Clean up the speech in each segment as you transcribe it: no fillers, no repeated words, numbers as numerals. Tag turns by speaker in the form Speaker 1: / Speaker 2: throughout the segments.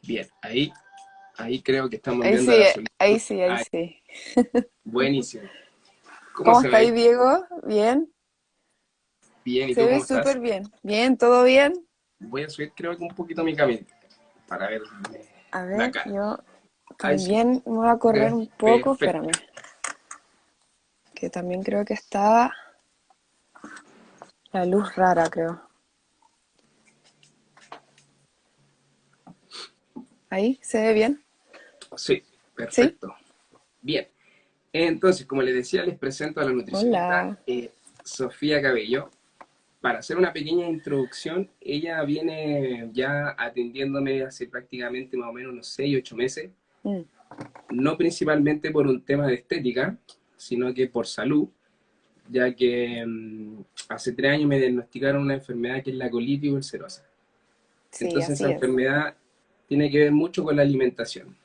Speaker 1: Bien, ahí creo que estamos
Speaker 2: Ahí
Speaker 1: viendo a
Speaker 2: sí,
Speaker 1: la solicitud.
Speaker 2: ahí sí, ahí
Speaker 1: Ahí,
Speaker 2: sí.
Speaker 1: buenísimo. ¿Cómo
Speaker 2: ¿Cómo
Speaker 1: se ve
Speaker 2: está ahí,
Speaker 1: ahí?
Speaker 2: Diego? ¿Bien?
Speaker 1: Bien, ¿y
Speaker 2: Se
Speaker 1: tú
Speaker 2: ve
Speaker 1: cómo estás?
Speaker 2: súper bien. ¿Bien? ¿Todo bien?
Speaker 1: Voy a subir creo que un poquito mi camino para ver
Speaker 2: A
Speaker 1: la
Speaker 2: ver,
Speaker 1: cara.
Speaker 2: yo
Speaker 1: Ahí sí.
Speaker 2: también me voy a correr un poco.
Speaker 1: Perfecto.
Speaker 2: Espérame, que también creo que está la luz rara, creo. ¿Ahí? ¿Se ve bien?
Speaker 1: Sí,
Speaker 2: ¿Sí?
Speaker 1: perfecto. Bien. Entonces, como les decía, les presento a la nutricionista
Speaker 2: Hola.
Speaker 1: Sofía Cabello. Para hacer una pequeña introducción, ella viene ya atendiéndome hace prácticamente más o menos unos 6 8 meses,
Speaker 2: Mm,
Speaker 1: no principalmente por un tema de estética, sino que por salud, ya que hace 3 años me diagnosticaron una enfermedad que es la colitis ulcerosa.
Speaker 2: sí,
Speaker 1: Entonces esa
Speaker 2: así es.
Speaker 1: enfermedad tiene que ver mucho con la alimentación.
Speaker 2: Ujú.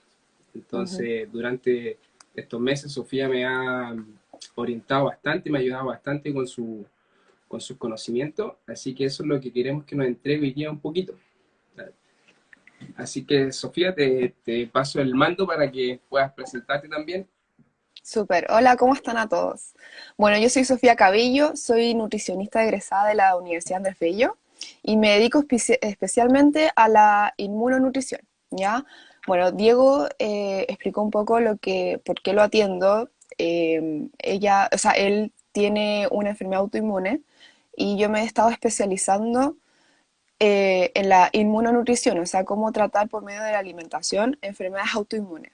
Speaker 1: Entonces durante estos meses Sofía me ha orientado bastante, me ha ayudado bastante con sus conocimientos, así que eso es lo que queremos que nos entregue hoy día un poquito. Así que Sofía, te paso el mando para que puedas presentarte también.
Speaker 2: Súper. Hola, ¿cómo están a todos? Bueno, yo soy Sofía Cabillo, soy nutricionista egresada de la Universidad Andrés Bello y me dedico especialmente a la inmunonutrición, ¿ya? Bueno, Diego explicó un poco por qué lo atiendo. Él tiene una enfermedad autoinmune y yo me he estado especializando en la inmunonutrición, o sea, cómo tratar por medio de la alimentación enfermedades autoinmunes.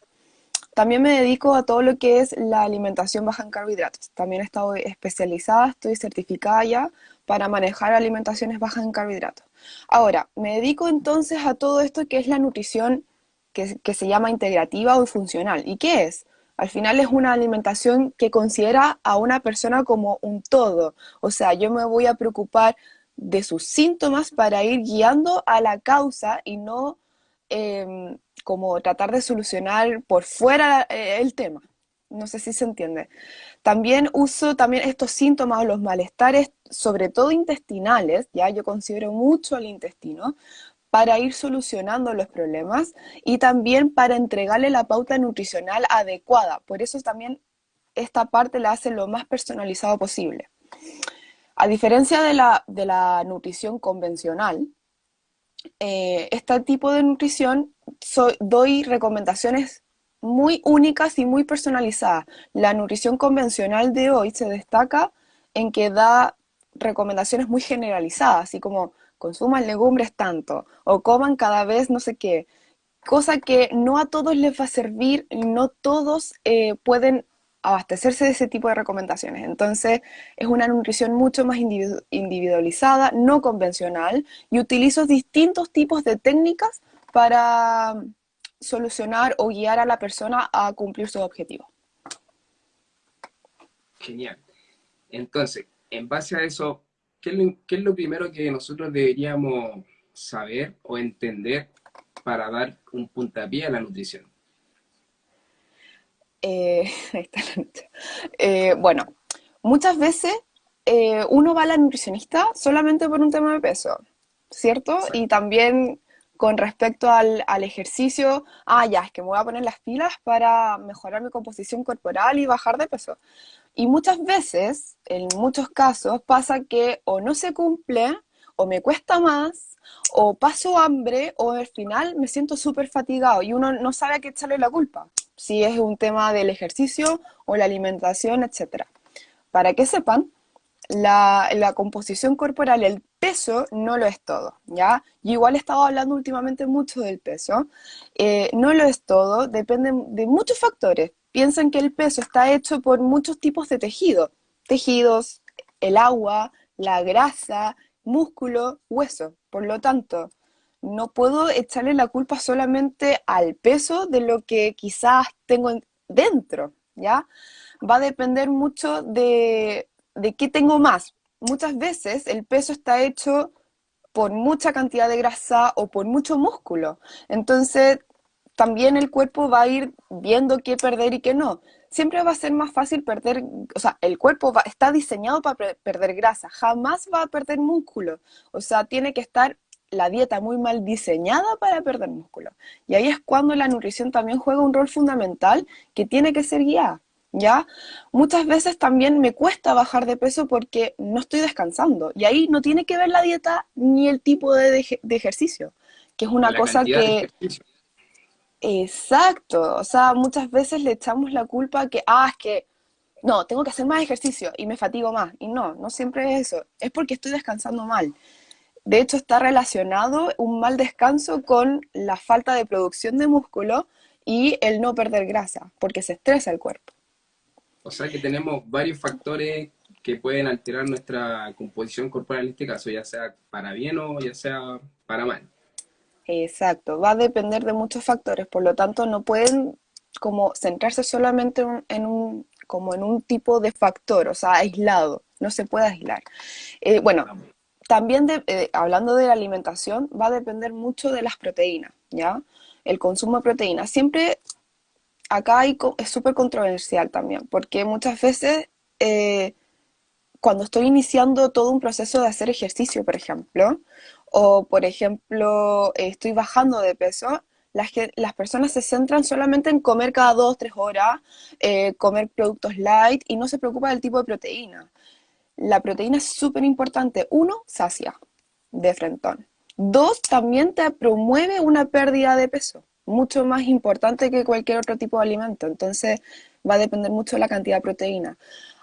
Speaker 2: También me dedico a todo lo que es la alimentación baja en carbohidratos. También he estado especializada, estoy certificada ya para manejar alimentaciones bajas en carbohidratos. Ahora, me dedico entonces a todo esto que es la nutrición que se llama integrativa o funcional. ¿Y qué es? Al final es una alimentación que considera a una persona como un todo. O sea, yo me voy a preocupar de sus síntomas para ir guiando a la causa y no como tratar de solucionar por fuera el tema. No sé si se entiende. También uso también estos síntomas o los malestares, sobre todo intestinales, ya yo considero mucho al intestino, para ir solucionando los problemas y también para entregarle la pauta nutricional adecuada. Por eso también esta parte la hace lo más personalizado posible. A diferencia de la nutrición convencional, este tipo de nutrición doy recomendaciones muy únicas y muy personalizadas. La nutrición convencional de hoy se destaca en que da recomendaciones muy generalizadas, así como consuman legumbres tanto o coman cada vez no sé qué, cosa que no a todos les va a servir y no todos pueden abastecerse de ese tipo de recomendaciones. Entonces, es una nutrición mucho más individualizada, no convencional, y utilizo distintos tipos de técnicas para solucionar o guiar a la persona a cumplir sus objetivos.
Speaker 1: Genial. Entonces, en base a eso, qué es lo primero que nosotros deberíamos saber o entender para dar un puntapié a la nutrición?
Speaker 2: Ahí está la noche. Bueno, muchas veces uno va a la nutricionista solamente por un tema de peso, ¿cierto? Y
Speaker 1: Exacto.
Speaker 2: también con respecto al ejercicio, ya, es que me voy a poner las pilas para mejorar mi composición corporal y bajar de peso. Y muchas veces, en muchos casos, pasa que o no se cumple, o me cuesta más, o paso hambre, o al final me siento súper fatigado y uno no sabe a qué echarle la culpa, si es un tema del ejercicio o la alimentación, etcétera. Para que sepan, la composición corporal, el peso no lo es todo, ¿ya? Yo igual he estado hablando últimamente mucho del peso, no lo es todo, depende de muchos factores. Piensen que el peso está hecho por muchos tipos de tejidos, el agua, la grasa, músculo, hueso. Por lo tanto, no puedo echarle la culpa solamente al peso de lo que quizás tengo dentro, ¿ya? Va a depender mucho de qué tengo más. Muchas veces el peso está hecho por mucha cantidad de grasa o por mucho músculo. Entonces, también el cuerpo va a ir viendo qué perder y qué no. Siempre va a ser más fácil perder, o sea, el cuerpo está diseñado para perder grasa, jamás va a perder músculo. O sea, tiene que estar la dieta muy mal diseñada para perder músculo. Y ahí es cuando la nutrición también juega un rol fundamental que tiene que ser guiada, ¿ya? Muchas veces también me cuesta bajar de peso porque no estoy descansando. Y ahí no tiene que ver la dieta ni el tipo de ejercicio, que es
Speaker 1: O
Speaker 2: una
Speaker 1: la
Speaker 2: cosa
Speaker 1: cantidad de
Speaker 2: que...
Speaker 1: ejercicio.
Speaker 2: Exacto, o sea, muchas veces le echamos la culpa que, es que no, tengo que hacer más ejercicio y me fatigo más. Y no, no siempre es eso, es porque estoy descansando mal. De hecho, está relacionado un mal descanso con la falta de producción de músculo y el no perder grasa, porque se estresa el cuerpo.
Speaker 1: O sea que tenemos varios factores que pueden alterar nuestra composición corporal en este caso, ya sea para bien o ya sea para mal.
Speaker 2: Exacto, va a depender de muchos factores, por lo tanto no pueden como centrarse solamente como en un tipo de factor, o sea, aislado, no se puede aislar. Bueno,
Speaker 1: Vamos.
Speaker 2: también hablando de la alimentación, va a depender mucho de las proteínas, ¿ya? El consumo de proteínas. Siempre acá es súper controversial también, porque muchas veces cuando estoy iniciando todo un proceso de hacer ejercicio, por ejemplo, o por ejemplo estoy bajando de peso, las personas se centran solamente en comer cada 2, 3 horas, comer productos light y no se preocupa del tipo de proteína. La proteína es súper importante. Uno, sacia de frentón. Dos, también te promueve una pérdida de peso, mucho más importante que cualquier otro tipo de alimento. Entonces, va a depender mucho de la cantidad de proteína.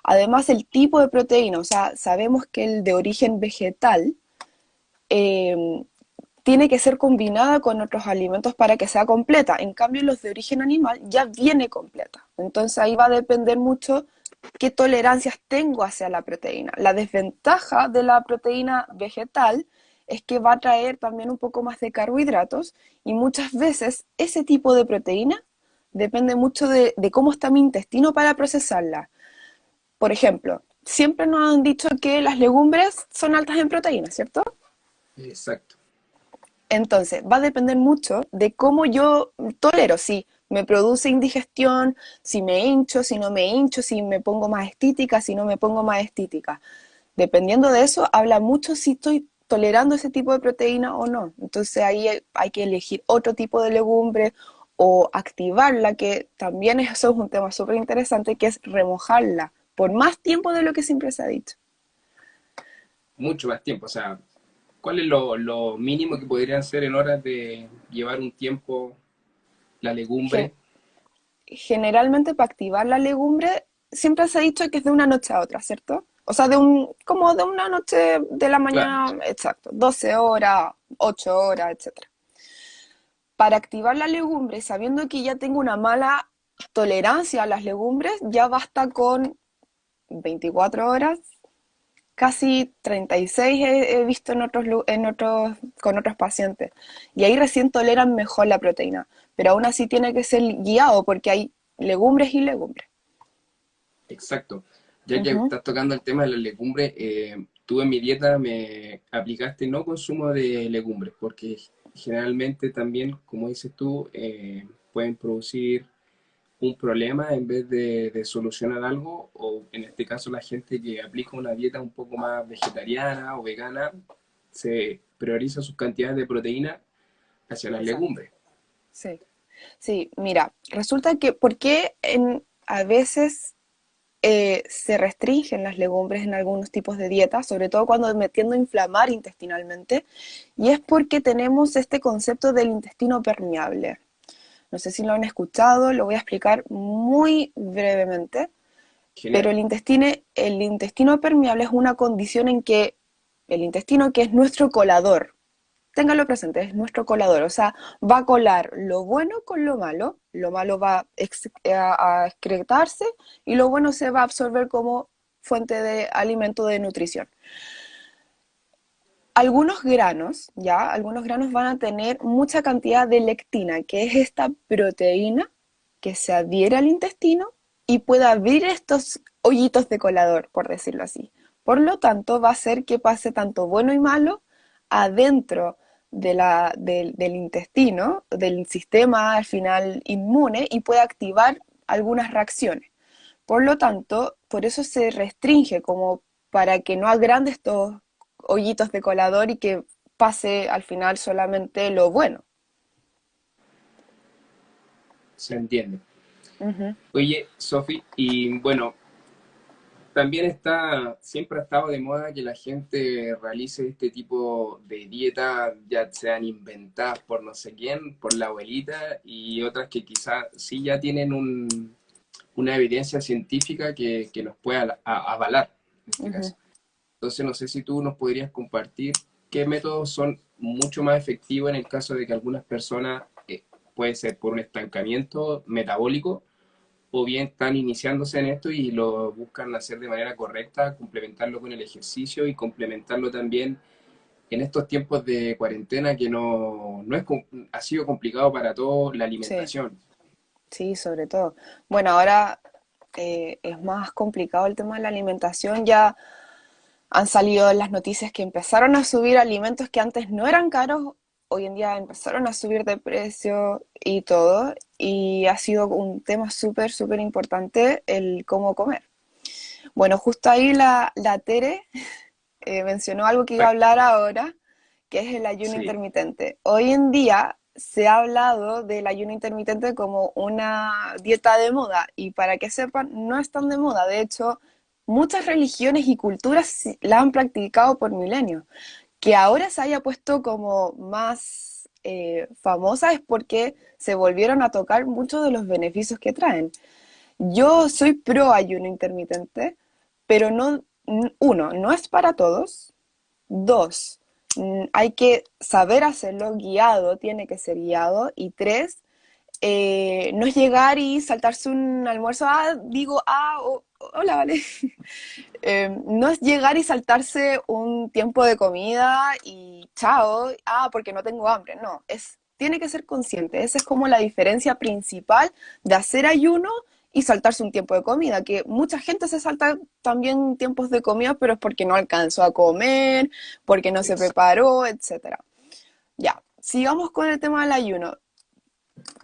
Speaker 2: Además, el tipo de proteína, o sea, sabemos que el de origen vegetal eh, tiene que ser combinada con otros alimentos para que sea completa. En cambio, los de origen animal ya viene completa. Entonces, ahí va a depender mucho qué tolerancias tengo hacia la proteína. La desventaja de la proteína vegetal es que va a traer también un poco más de carbohidratos y muchas veces ese tipo de proteína depende mucho de cómo está mi intestino para procesarla. Por ejemplo, siempre nos han dicho que las legumbres son altas en proteínas, ¿cierto?
Speaker 1: Exacto.
Speaker 2: Entonces, va a depender mucho de cómo yo tolero, si me produce indigestión, si me hincho, si no me hincho, si me pongo más estítica, si no me pongo más estítica. Dependiendo de eso, habla mucho si estoy tolerando ese tipo de proteína o no. Entonces ahí hay que elegir otro tipo de legumbre o activarla, que también eso es un tema súper interesante, que es remojarla por más tiempo de lo que siempre se ha dicho.
Speaker 1: Mucho más tiempo. O sea, ¿cuál es lo mínimo que podrían ser en horas de llevar un tiempo la
Speaker 2: Gen-
Speaker 1: legumbre?
Speaker 2: Generalmente para activar la legumbre siempre se ha dicho que es de una noche a otra, ¿cierto? O sea, como de una noche de la
Speaker 1: Claro.
Speaker 2: mañana, exacto, 12 horas, 8 horas, etcétera. Para activar la legumbre, sabiendo que ya tengo una mala tolerancia a las legumbres, ya basta con 24 horas, casi 36 he visto con otros pacientes. Y ahí recién toleran mejor la proteína. Pero aún así tiene que ser guiado porque hay legumbres y legumbres.
Speaker 1: Exacto. Ya que
Speaker 2: Ujú.
Speaker 1: estás tocando el tema de las legumbres, tú en mi dieta me aplicaste no consumo de legumbres, porque generalmente también, como dices tú, pueden producir un problema en vez de solucionar algo, o en este caso la gente que aplica una dieta un poco más vegetariana o vegana, se prioriza sus cantidades de proteína hacia las
Speaker 2: Exacto.
Speaker 1: legumbres.
Speaker 2: Sí. Sí, mira, resulta que, ¿por qué a veces se restringen las legumbres en algunos tipos de dietas, sobre todo cuando me tiendo a inflamar intestinalmente? Y es porque tenemos este concepto del intestino permeable. No sé si lo han escuchado, lo voy a explicar muy brevemente, pero
Speaker 1: Genial.
Speaker 2: el intestino permeable es una condición en que el intestino, que es nuestro colador, téngalo presente, es nuestro colador, o sea, va a colar lo bueno con lo malo va a excretarse y lo bueno se va a absorber como fuente de alimento de nutrición. Algunos granos van a tener mucha cantidad de lectina, que es esta proteína que se adhiere al intestino y puede abrir estos hoyitos de colador, por decirlo así. Por lo tanto, va a hacer que pase tanto bueno y malo adentro del intestino, del sistema al final inmune y puede activar algunas reacciones. Por lo tanto, por eso se restringe como para que no agrande estos hoyitos de colador y que pase al final solamente lo bueno.
Speaker 1: Se entiende.
Speaker 2: Ujú.
Speaker 1: Oye, Sofi, y bueno, también siempre ha estado de moda que la gente realice este tipo de dietas, ya sean inventadas por no sé quién, por la abuelita, y otras que quizás sí ya tienen una evidencia científica que nos pueda avalar, en este
Speaker 2: Ujú.
Speaker 1: caso. Entonces, no sé si tú nos podrías compartir qué métodos son mucho más efectivos en el caso de que algunas personas, puede ser por un estancamiento metabólico, o bien están iniciándose en esto y lo buscan hacer de manera correcta, complementarlo con el ejercicio y complementarlo también en estos tiempos de cuarentena que no es, ha sido complicado para todos la
Speaker 2: Sí,
Speaker 1: alimentación.
Speaker 2: sí, sobre todo. Bueno, ahora es más complicado el tema de la alimentación. Ya han salido las noticias que empezaron a subir alimentos que antes no eran caros, hoy en día empezaron a subir de precio y todo. Y ha sido un tema súper, súper importante el cómo comer. Bueno, justo ahí la Tere mencionó algo que iba a
Speaker 1: Bueno,
Speaker 2: hablar ahora, que es el ayuno
Speaker 1: sí,
Speaker 2: intermitente. Hoy en día se ha hablado del ayuno intermitente como una dieta de moda y para que sepan, no es tan de moda. De hecho, muchas religiones y culturas la han practicado por milenios. Que ahora se haya puesto como más famosa es porque se volvieron a tocar muchos de los beneficios que traen. Yo soy pro ayuno intermitente, pero no, uno, no es para todos. Dos, hay que saber hacerlo guiado, tiene que ser guiado. Y tres, no es llegar y saltarse un almuerzo, hola, vale. No es llegar y saltarse un tiempo de comida y chao, porque no tengo hambre. No, tiene que ser consciente. Esa es como la diferencia principal de hacer ayuno y saltarse un tiempo de comida, que mucha gente se salta también tiempos de comida, pero es porque no alcanzó a comer, porque no se preparó, etcétera. Ya, sigamos con el tema del ayuno.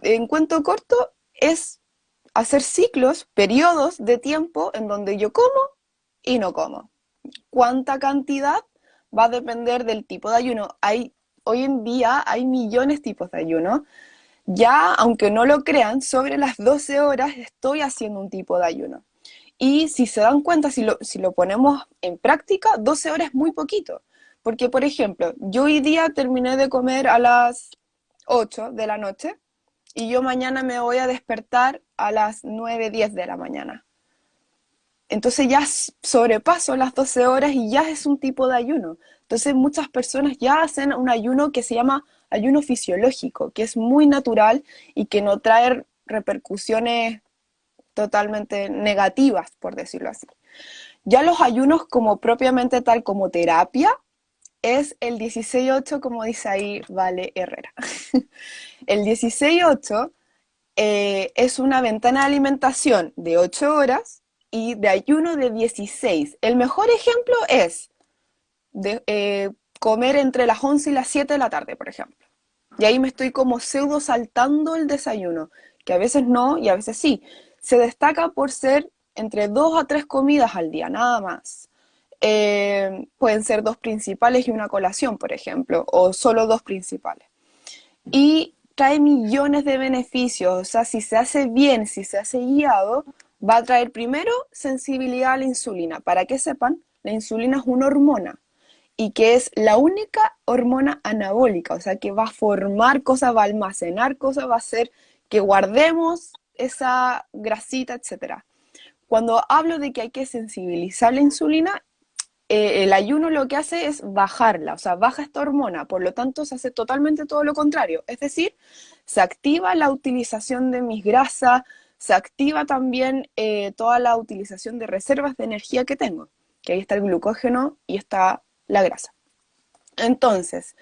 Speaker 2: En cuento corto, es hacer ciclos, periodos de tiempo en donde yo como y no como. ¿Cuánta cantidad? Va a depender del tipo de ayuno. Hoy en día hay millones de tipos de ayuno. Ya, aunque no lo crean, sobre las 12 horas estoy haciendo un tipo de ayuno. Y si se dan cuenta, si lo ponemos en práctica, 12 horas es muy poquito. Porque, por ejemplo, yo hoy día terminé de comer a las 8 de la noche y yo mañana me voy a despertar a las 9 10 de la mañana. Entonces ya sobrepaso las 12 horas y ya es un tipo de ayuno. Entonces muchas personas ya hacen un ayuno que se llama ayuno fisiológico, que es muy natural y que no trae repercusiones totalmente negativas, por decirlo así. Ya los ayunos como propiamente tal como terapia es el 16-8, como dice ahí Vale Herrera. El 16-8 es una ventana de alimentación de 8 horas y de ayuno de 16. El mejor ejemplo es comer entre las 11 y las 7 de la tarde, por ejemplo. Y ahí me estoy como pseudo saltando el desayuno, que a veces no y a veces sí. Se destaca por ser entre 2 a 3 comidas al día, nada más. Pueden ser dos principales y una colación, por ejemplo, o solo dos principales. Y trae millones de beneficios, o sea, si se hace bien, si se hace guiado, va a traer primero sensibilidad a la insulina. Para que sepan, la insulina es una hormona y que es la única hormona anabólica, o sea, que va a formar cosas, va a almacenar cosas, va a hacer que guardemos esa grasita, etcétera. Cuando hablo de que hay que sensibilizar la insulina, el ayuno lo que hace es bajarla, o sea, baja esta hormona, por lo tanto se hace totalmente todo lo contrario, es decir, se activa la utilización de mis grasas, se activa también toda la utilización de reservas de energía que tengo, que ahí está el glucógeno y está la grasa. Entonces,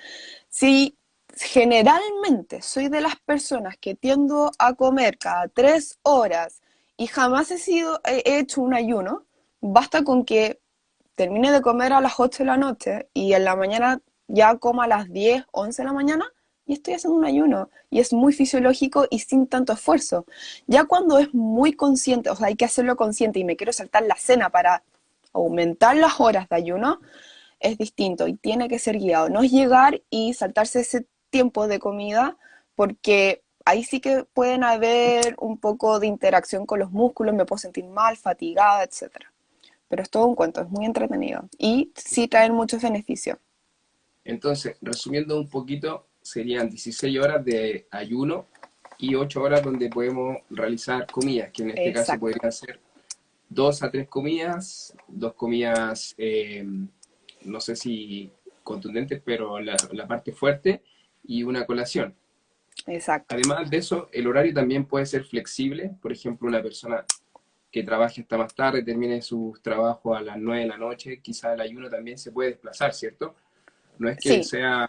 Speaker 2: si generalmente soy de las personas que tiendo a comer cada 3 horas y jamás he hecho un ayuno, basta con que termine de comer a las 8 de la noche y en la mañana ya como a las 10 11 de la mañana y estoy haciendo un ayuno y es muy fisiológico y sin tanto esfuerzo. Ya cuando es muy consciente, o sea, hay que hacerlo consciente y me quiero saltar la cena para aumentar las horas de ayuno, es distinto y tiene que ser guiado. No es llegar y saltarse ese tiempo de comida porque ahí sí que pueden haber un poco de interacción con los músculos, me puedo sentir mal, fatigada, etcétera. Pero es todo un cuento, es muy entretenido y sí traen muchos beneficios.
Speaker 1: Entonces, resumiendo un poquito, serían 16 horas de ayuno y 8 horas donde podemos realizar comidas, que en este caso
Speaker 2: Exacto,
Speaker 1: podrían ser 2 a 3 comidas, 2 comidas, no sé si contundentes, pero la parte fuerte, y una colación.
Speaker 2: exacto.
Speaker 1: Además de eso, el horario también puede ser flexible. Por ejemplo, una persona que trabaje hasta más tarde, termine sus trabajos a las 9 de la noche, quizá el ayuno también se puede desplazar, ¿cierto? No es que
Speaker 2: Sí,
Speaker 1: sea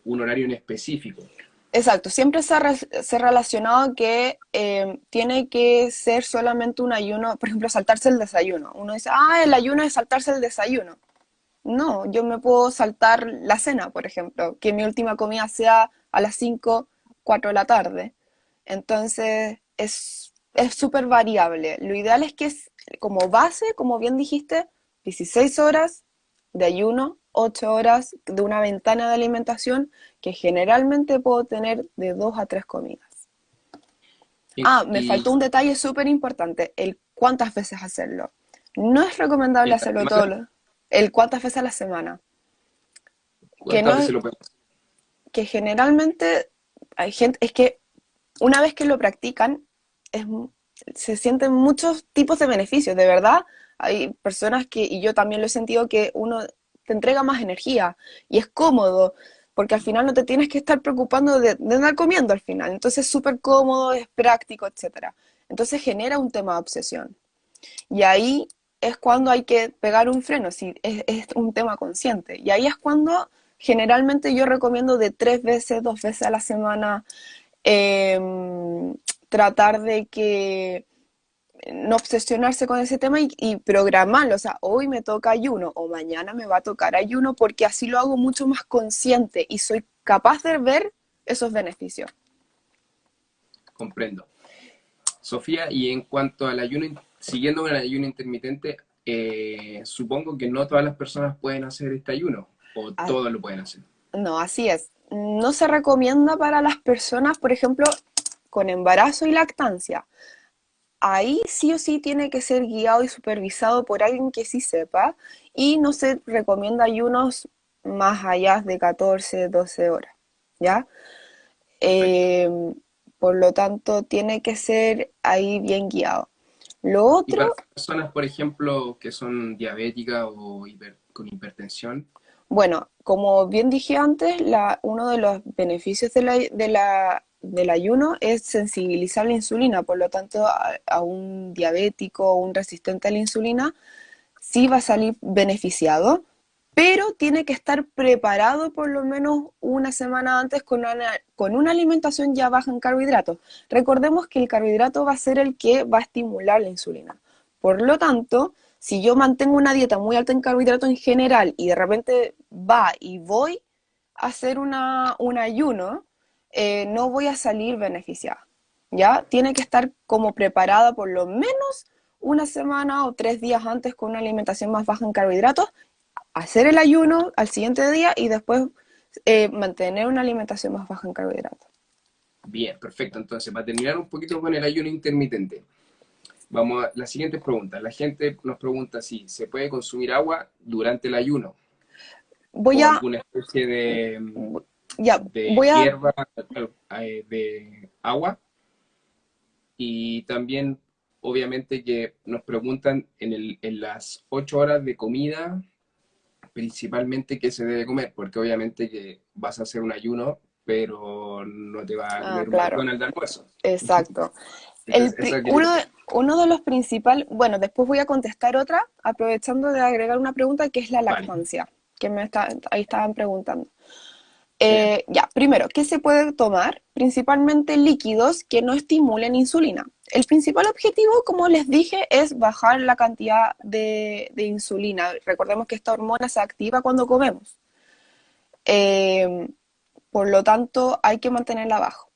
Speaker 1: un horario en específico.
Speaker 2: exacto. Siempre se ha relacionado que tiene que ser solamente un ayuno, por ejemplo, saltarse el desayuno. Uno dice, ah, el ayuno es saltarse el desayuno. No, yo me puedo saltar la cena, por ejemplo, que mi última comida sea a las 5, 4 de la tarde. Entonces, es súper variable. Lo ideal es que es como base, como bien dijiste, 16 horas de ayuno, 8 horas de una ventana de alimentación que generalmente puedo tener de 2 a 3 comidas. Ah, me
Speaker 1: Y
Speaker 2: faltó un detalle súper importante, el cuántas veces hacerlo. No es recomendable
Speaker 1: en la
Speaker 2: hacerlo
Speaker 1: semana,
Speaker 2: el cuántas veces a la semana. Que
Speaker 1: ¿cuántas
Speaker 2: no,
Speaker 1: veces lo podemos hacer?
Speaker 2: que generalmente hay gente, es que una vez que lo practican, es, se sienten muchos tipos de beneficios, de verdad. Hay personas que, y yo también lo he sentido, que uno te entrega más energía y es cómodo, porque al final no te tienes que estar preocupando de andar comiendo al final. Entonces es súper cómodo, es práctico, etcétera. Entonces genera un tema de obsesión. Y ahí es cuando hay que pegar un freno, si es un tema consciente. Y ahí es cuando generalmente yo recomiendo de 3 veces, 2 veces a la semana, eh, tratar de que no obsesionarse con ese tema y programarlo. O sea, hoy me toca ayuno o mañana me va a tocar ayuno porque así lo hago mucho más consciente y soy capaz de ver esos beneficios.
Speaker 1: Comprendo. Sofía, y en cuanto al ayuno, siguiendo con el ayuno intermitente, supongo que no todas las personas pueden hacer este ayuno, o
Speaker 2: Ah,
Speaker 1: todos lo pueden hacer.
Speaker 2: no, así es. No se recomienda para las personas, por ejemplo, con embarazo y lactancia. Ahí sí o sí tiene que ser guiado y supervisado por alguien que sí sepa y no se recomienda ayunos más allá de 14, 12 horas, ¿ya?
Speaker 1: Perfecto.
Speaker 2: Eh, por lo tanto, tiene que ser ahí bien guiado. Lo
Speaker 1: Y para
Speaker 2: otro,
Speaker 1: personas, por ejemplo, que son diabéticas o con hipertensión,
Speaker 2: bueno, como bien dije antes, uno de los beneficios del ayuno es sensibilizar la insulina, por lo tanto, a un diabético o un resistente a la insulina sí va a salir beneficiado, pero tiene que estar preparado por lo menos una semana antes con una alimentación ya baja en carbohidratos. Recordemos que el carbohidrato va a ser el que va a estimular la insulina. Por lo tanto, si yo mantengo una dieta muy alta en carbohidratos en general y de repente va y voy a hacer un ayuno, no voy a salir beneficiada. ¿Ya? Tiene que estar como preparada por lo menos una semana o 3 días antes con una alimentación más baja en carbohidratos, hacer el ayuno al siguiente día y después mantener una alimentación más baja en carbohidratos.
Speaker 1: bien, perfecto. Entonces, para terminar un poquito con el ayuno intermitente, vamos a las siguientes preguntas. La gente nos pregunta si se puede consumir agua durante el ayuno
Speaker 2: Voy
Speaker 1: o
Speaker 2: a,
Speaker 1: alguna especie
Speaker 2: ya,
Speaker 1: de
Speaker 2: voy a,
Speaker 1: hierba, de agua. Y también, obviamente, que nos preguntan en las 8 horas de comida, principalmente qué se debe comer, porque obviamente que vas a hacer un ayuno, pero no te vas a
Speaker 2: ah,
Speaker 1: comer un
Speaker 2: claro,
Speaker 1: McDonald's de almuerzo.
Speaker 2: exacto.
Speaker 1: Entonces, eso quería
Speaker 2: Uno,
Speaker 1: saber.
Speaker 2: uno de los principales, bueno, después voy a contestar otra, aprovechando de agregar una pregunta que es la
Speaker 1: Vale,
Speaker 2: lactancia, que ahí estaban preguntando.
Speaker 1: genial.
Speaker 2: Ya, primero, ¿qué se puede tomar? Principalmente líquidos que no estimulen insulina. El principal objetivo, como les dije, es bajar la cantidad de insulina. Recordemos que esta hormona se activa cuando comemos. Eh, por lo tanto, hay que mantenerla abajo.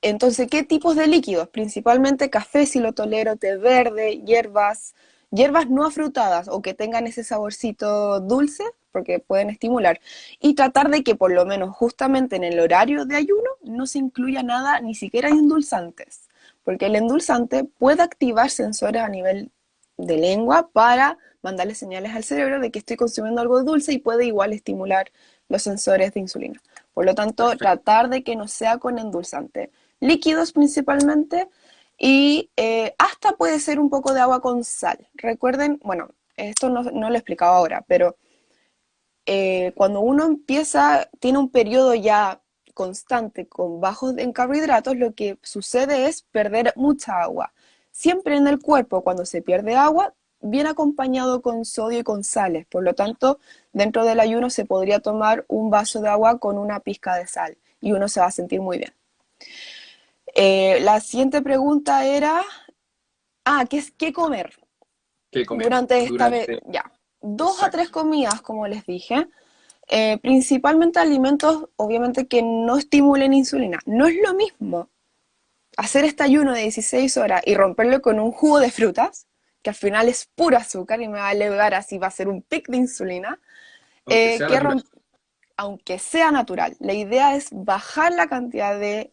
Speaker 2: Entonces, ¿qué tipos de líquidos? Principalmente café, si lo tolero, té verde, hierbas, hierbas no afrutadas o que tengan ese saborcito dulce, porque pueden estimular, y tratar de que por lo menos justamente en el horario de ayuno no se incluya nada, ni siquiera endulzantes, porque el endulzante puede activar sensores a nivel de lengua para mandarle señales al cerebro de que estoy consumiendo algo dulce y puede igual estimular los sensores de insulina. Por lo tanto,
Speaker 1: Perfecto.
Speaker 2: tratar de que no sea con endulzante. Líquidos principalmente y hasta puede ser un poco de agua con sal. Recuerden, bueno, esto no lo he explicado ahora, pero cuando uno empieza, tiene un periodo ya constante con bajos en carbohidratos, lo que sucede es perder mucha agua. Siempre en el cuerpo, cuando se pierde agua, viene acompañado con sodio y con sales. Por lo tanto, dentro del ayuno se podría tomar un vaso de agua con una pizca de sal y uno se va a sentir muy bien. La siguiente pregunta era, ¿qué comer?
Speaker 1: ¿Qué comer
Speaker 2: Durante esta vez,
Speaker 1: durante?
Speaker 2: ya, 2 a 3
Speaker 1: Exacto.
Speaker 2: comidas, como les dije, principalmente alimentos, obviamente, que no estimulen insulina. No es lo mismo hacer este ayuno de 16 horas y romperlo con un jugo de frutas, que al final es puro azúcar y me va a elevar así, va a ser un pic de insulina,
Speaker 1: Aunque sea
Speaker 2: que
Speaker 1: natural.
Speaker 2: aunque sea natural. La idea es bajar la cantidad de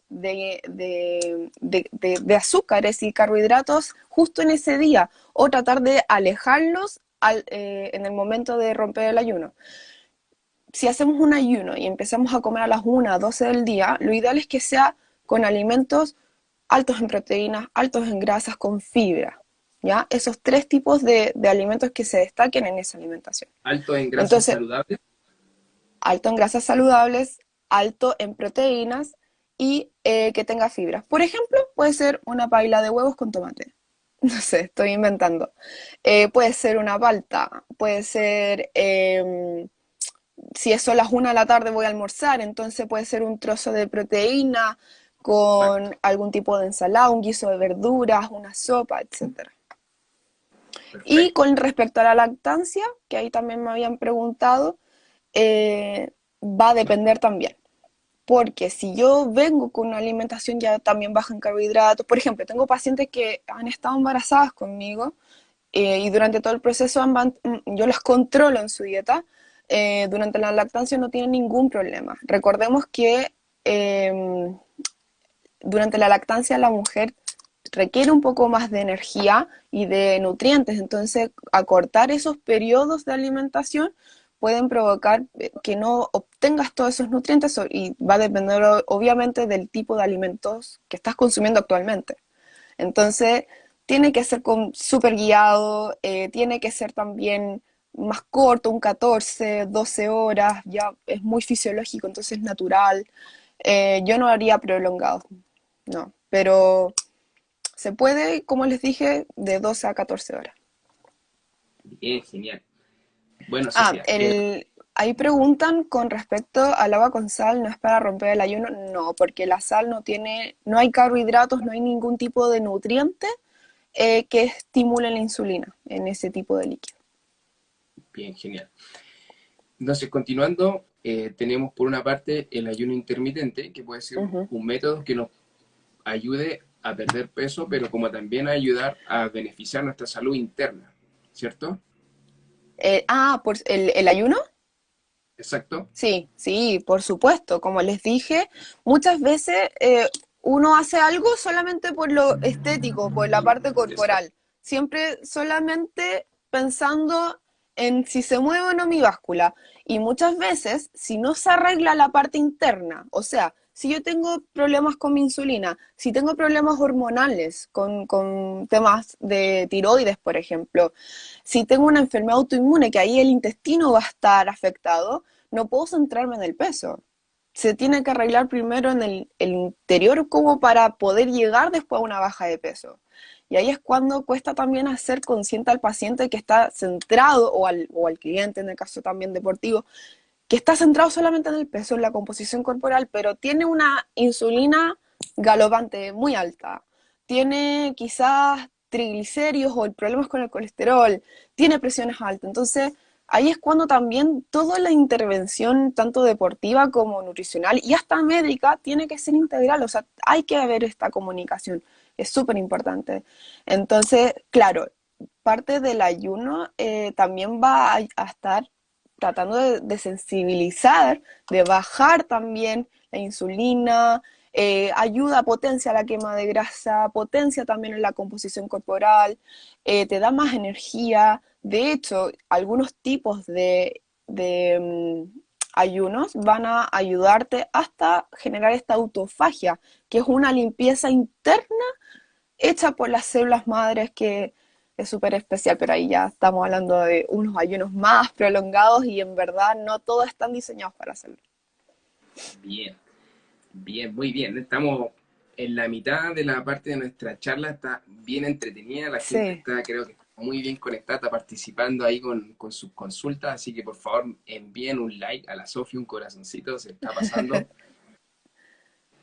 Speaker 2: azúcares y carbohidratos justo en ese día o tratar de alejarlos en el momento de romper el ayuno. Si hacemos un ayuno y empezamos a comer a las 1, 12 del día, lo ideal es que sea con alimentos altos en proteínas, altos en grasas, con fibra. ¿Ya? Esos 3 tipos de alimentos que se destaquen en esa alimentación.
Speaker 1: Alto en grasas
Speaker 2: Entonces,
Speaker 1: saludables.
Speaker 2: alto en grasas saludables, alto en proteínas y que tenga fibras. Por ejemplo, puede ser una paila de huevos con tomate. No sé, estoy inventando. Puede ser una palta, puede ser, si son las 1 de la tarde voy a almorzar, entonces puede ser un trozo de proteína
Speaker 1: Exacto.
Speaker 2: con algún tipo de ensalada, un guiso de verduras, una sopa, etc. Y
Speaker 1: Perfecto.
Speaker 2: con respecto a la lactancia, que ahí también me habían preguntado, va a depender también. Porque si yo vengo con una alimentación ya también baja en carbohidratos, por ejemplo, tengo pacientes que han estado embarazadas conmigo y durante todo el proceso yo las controlo en su dieta, durante la lactancia no tienen ningún problema. Recordemos que eh, durante la lactancia la mujer requiere un poco más de energía y de nutrientes, entonces acortar esos periodos de alimentación pueden provocar que no obtengas todos esos nutrientes y va a depender obviamente del tipo de alimentos que estás consumiendo actualmente. Entonces, tiene que ser súper guiado, tiene que ser también más corto, un 14 12 horas, ya es muy fisiológico, entonces es natural. Yo no haría prolongados, no, pero se puede, como les dije, de 12 a 14 horas.
Speaker 1: Bien, genial. Bueno,
Speaker 2: Ah,
Speaker 1: Sofía,
Speaker 2: ahí preguntan con respecto al agua con sal, ¿no es para romper el ayuno? No, porque la sal no hay carbohidratos, no hay ningún tipo de nutriente que estimule la insulina en ese tipo de líquido.
Speaker 1: bien, genial. Entonces, continuando, tenemos por una parte el ayuno intermitente, que puede ser
Speaker 2: Ujú.
Speaker 1: un método que nos ayude a perder peso, pero como también a ayudar a beneficiar nuestra salud interna, ¿cierto?
Speaker 2: Por el ayuno.
Speaker 1: Exacto.
Speaker 2: Sí, sí, por supuesto. Como les dije, muchas veces uno hace algo solamente por lo estético, por la parte
Speaker 1: Exacto.
Speaker 2: corporal. Siempre solamente pensando en si se mueve o no mi báscula. Y muchas veces, si no se arregla la parte interna, o sea, si yo tengo problemas con mi insulina, si tengo problemas hormonales con temas de tiroides, por ejemplo, si tengo una enfermedad autoinmune, que ahí el intestino va a estar afectado, no puedo centrarme en el peso. Se tiene que arreglar primero en el interior como para poder llegar después a una baja de peso. Y ahí es cuando cuesta también hacer consciente al paciente que está centrado, o al cliente en el caso también deportivo, que está centrado solamente en el peso, en la composición corporal, pero tiene una insulina galopante muy alta. Tiene quizás triglicéridos o problemas con el colesterol, tiene presiones altas. Entonces, ahí es cuando también toda la intervención, tanto deportiva como nutricional y hasta médica, tiene que ser integral. O sea, hay que haber esta comunicación. Es súper importante. Entonces, claro, parte del ayuno también va a estar tratando de sensibilizar, de bajar también la insulina, ayuda, potencia la quema de grasa, potencia también en la composición corporal, te da más energía. De hecho, algunos tipos de ayunos van a ayudarte hasta generar esta autofagia, que es una limpieza interna hecha por las células madres que es súper especial, pero ahí ya estamos hablando de unos ayunos más prolongados y en verdad no todos están diseñados para hacerlo.
Speaker 1: Bien, bien, muy bien. Estamos en la mitad de la parte de nuestra charla, está bien entretenida, la gente
Speaker 2: Sí.
Speaker 1: está, creo que muy bien conectada, está participando ahí con sus consultas, así que por favor envíen un like a la Sofi, un corazoncito, se está pasando.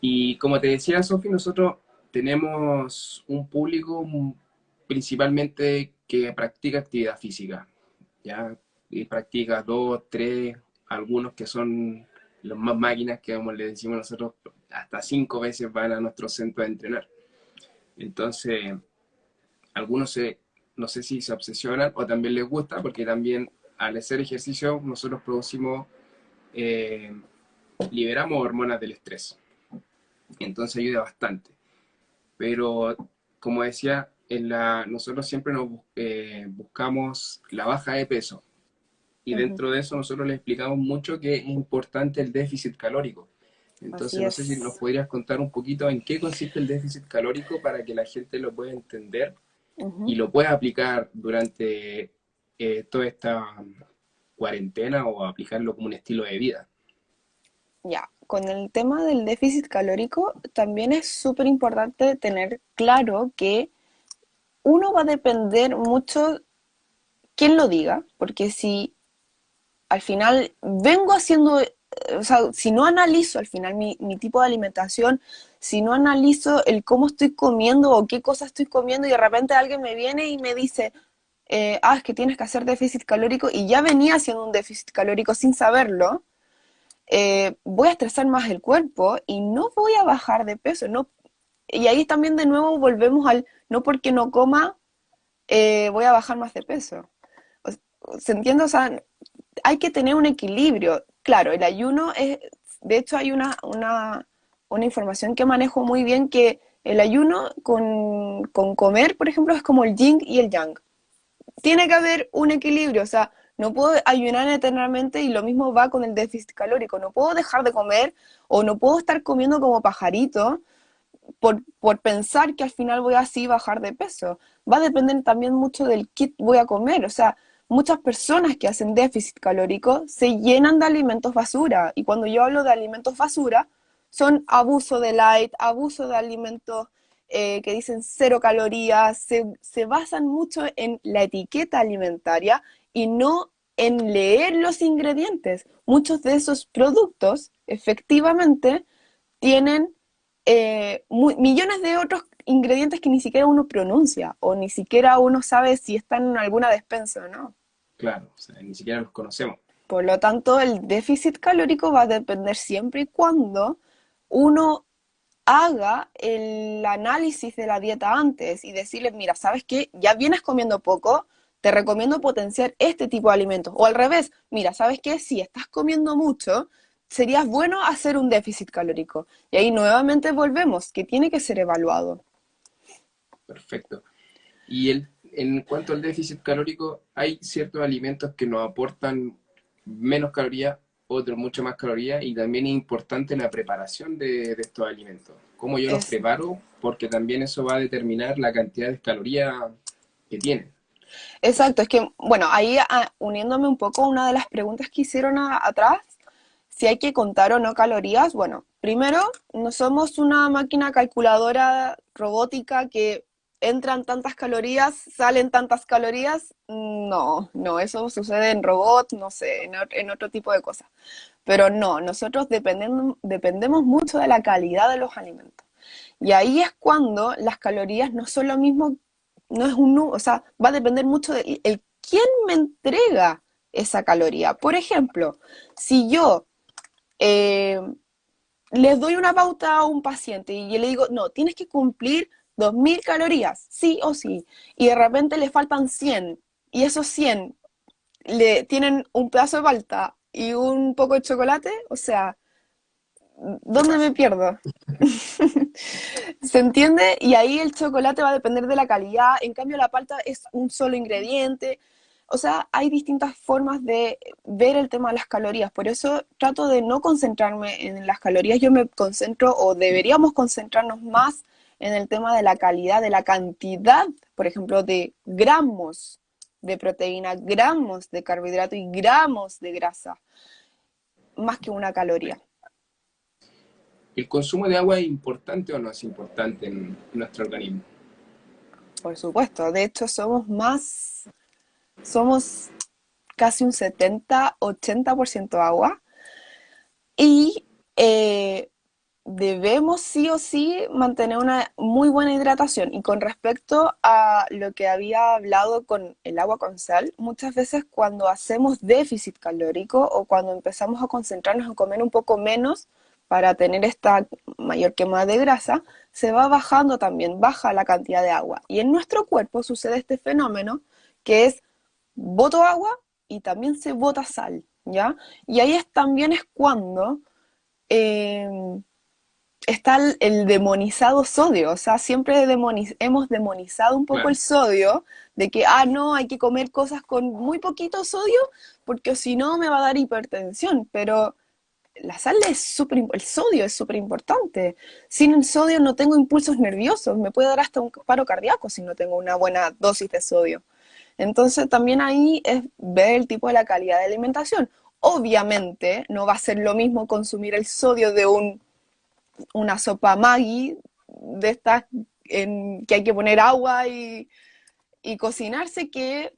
Speaker 1: Y como te decía, Sofi, nosotros tenemos un público principalmente que practica actividad física, ¿ya? Y practica dos, tres, algunos que son los más máquinas, que como le decimos nosotros, hasta 5 veces van a nuestro centro a entrenar. Entonces, algunos no sé si se obsesionan o también les gusta, porque también al hacer ejercicio nosotros producimos, eh, liberamos hormonas del estrés. Entonces ayuda bastante. Pero como decía, nosotros siempre buscamos la baja de peso. Y
Speaker 2: Ujú.
Speaker 1: dentro de eso nosotros les explicamos mucho que es importante el déficit calórico. Entonces
Speaker 2: Así
Speaker 1: no sé si nos
Speaker 2: es.
Speaker 1: podrías contar un poquito en qué consiste el déficit calórico para que la gente lo pueda entender y
Speaker 2: Ujú.
Speaker 1: lo pueda aplicar durante toda esta cuarentena o aplicarlo como un estilo de vida.
Speaker 2: Ya, con el tema del déficit calórico, también es súper importante tener claro que uno va a depender mucho quién lo diga, porque si al final vengo haciendo, o sea, si no analizo al final mi tipo de alimentación, si no analizo el cómo estoy comiendo o qué cosas estoy comiendo y de repente alguien me viene y me dice, es que tienes que hacer déficit calórico y ya venía haciendo un déficit calórico sin saberlo, voy a estresar más el cuerpo y no voy a bajar de peso. No, y ahí también de nuevo volvemos al no porque no coma voy a bajar más de peso. ¿Se entiende? O sea, hay que tener un equilibrio. Claro, el ayuno es, de hecho hay una información que manejo muy bien que el ayuno con comer, por ejemplo, es como el yin y el yang. Tiene que haber un equilibrio, o sea, no puedo ayunar eternamente y lo mismo va con el déficit calórico. No puedo dejar de comer o no puedo estar comiendo como pajarito por pensar que al final voy a así bajar de peso. Va a depender también mucho del kit voy a comer. O sea, muchas personas que hacen déficit calórico se llenan de alimentos basura. Y cuando yo hablo de alimentos basura, son abuso de light, abuso de alimentos que dicen cero calorías, se basan mucho en la etiqueta alimentaria y no en leer los ingredientes. Muchos de esos productos efectivamente tienen millones de otros ingredientes que ni siquiera uno pronuncia o ni siquiera uno sabe si están en alguna despensa o no.
Speaker 1: Claro, o sea, ni siquiera los conocemos.
Speaker 2: Por lo tanto, el déficit calórico va a depender siempre y cuando uno haga el análisis de la dieta antes y decirle, mira, ¿sabes qué? Ya vienes comiendo poco, te recomiendo potenciar este tipo de alimentos. O al revés, mira, ¿sabes qué? Si estás comiendo mucho, sería bueno hacer un déficit calórico. Y ahí nuevamente volvemos, que tiene que ser evaluado.
Speaker 1: Perfecto. Y en cuanto al déficit calórico, hay ciertos alimentos que nos aportan menos calorías, otros mucho más calorías, y también es importante la preparación de estos alimentos. Cómo yo los
Speaker 2: Es,
Speaker 1: preparo, porque también eso va a determinar la cantidad de calorías que tienen.
Speaker 2: exacto, es que, bueno, ahí uniéndome un poco a una de las preguntas que hicieron atrás, si hay que contar o no calorías, bueno, primero, no somos una máquina calculadora robótica que entran tantas calorías, salen tantas calorías. No, no, eso sucede en robots, no sé, en otro tipo de cosas. Pero no, nosotros dependemos mucho de la calidad de los alimentos. Y ahí es cuando las calorías no son lo mismo, no es o sea, va a depender mucho de quién me entrega esa caloría. Por ejemplo, si yo eh, les doy una pauta a un paciente y yo le digo, no, tienes que cumplir 2000 calorías, sí o sí, y de repente le faltan 100, y esos 100 le tienen un pedazo de palta y un poco de chocolate, o sea,
Speaker 1: ¿Qué
Speaker 2: ¿dónde me
Speaker 1: pasa?
Speaker 2: pierdo? ¿Se entiende? Y ahí el chocolate va a depender de la calidad, en cambio la palta es un solo ingrediente. O sea, hay distintas formas de ver el tema de las calorías, por eso trato de no concentrarme en las calorías, yo me concentro o deberíamos concentrarnos más en el tema de la calidad, de la cantidad, por ejemplo, de gramos de proteína, gramos de carbohidrato y gramos de grasa, más que una caloría.
Speaker 1: ¿El consumo de agua es importante o no es importante en nuestro organismo?
Speaker 2: Por supuesto, de hecho somos casi un 70-80% agua y debemos sí o sí mantener una muy buena hidratación. Y con respecto a lo que había hablado con el agua con sal, muchas veces cuando hacemos déficit calórico o cuando empezamos a concentrarnos en comer un poco menos para tener esta mayor quema de grasa, se va bajando también, baja la cantidad de agua. Y en nuestro cuerpo sucede este fenómeno que es boto agua y también se bota sal, ¿ya? Y ahí también es cuando eh, está el demonizado sodio, o sea, siempre hemos demonizado un poco el
Speaker 1: Claro.
Speaker 2: sodio, de que, ah, no, hay que comer cosas con muy poquito sodio, porque si no me va a dar hipertensión, pero la sal es el sodio es súper importante. Sin el sodio no tengo impulsos nerviosos, me puede dar hasta un paro cardíaco si no tengo una buena dosis de sodio. Entonces también ahí es ver el tipo de la calidad de alimentación. Obviamente no va a ser lo mismo consumir el sodio de una sopa Maggi, de estas que hay que poner agua y cocinarse, que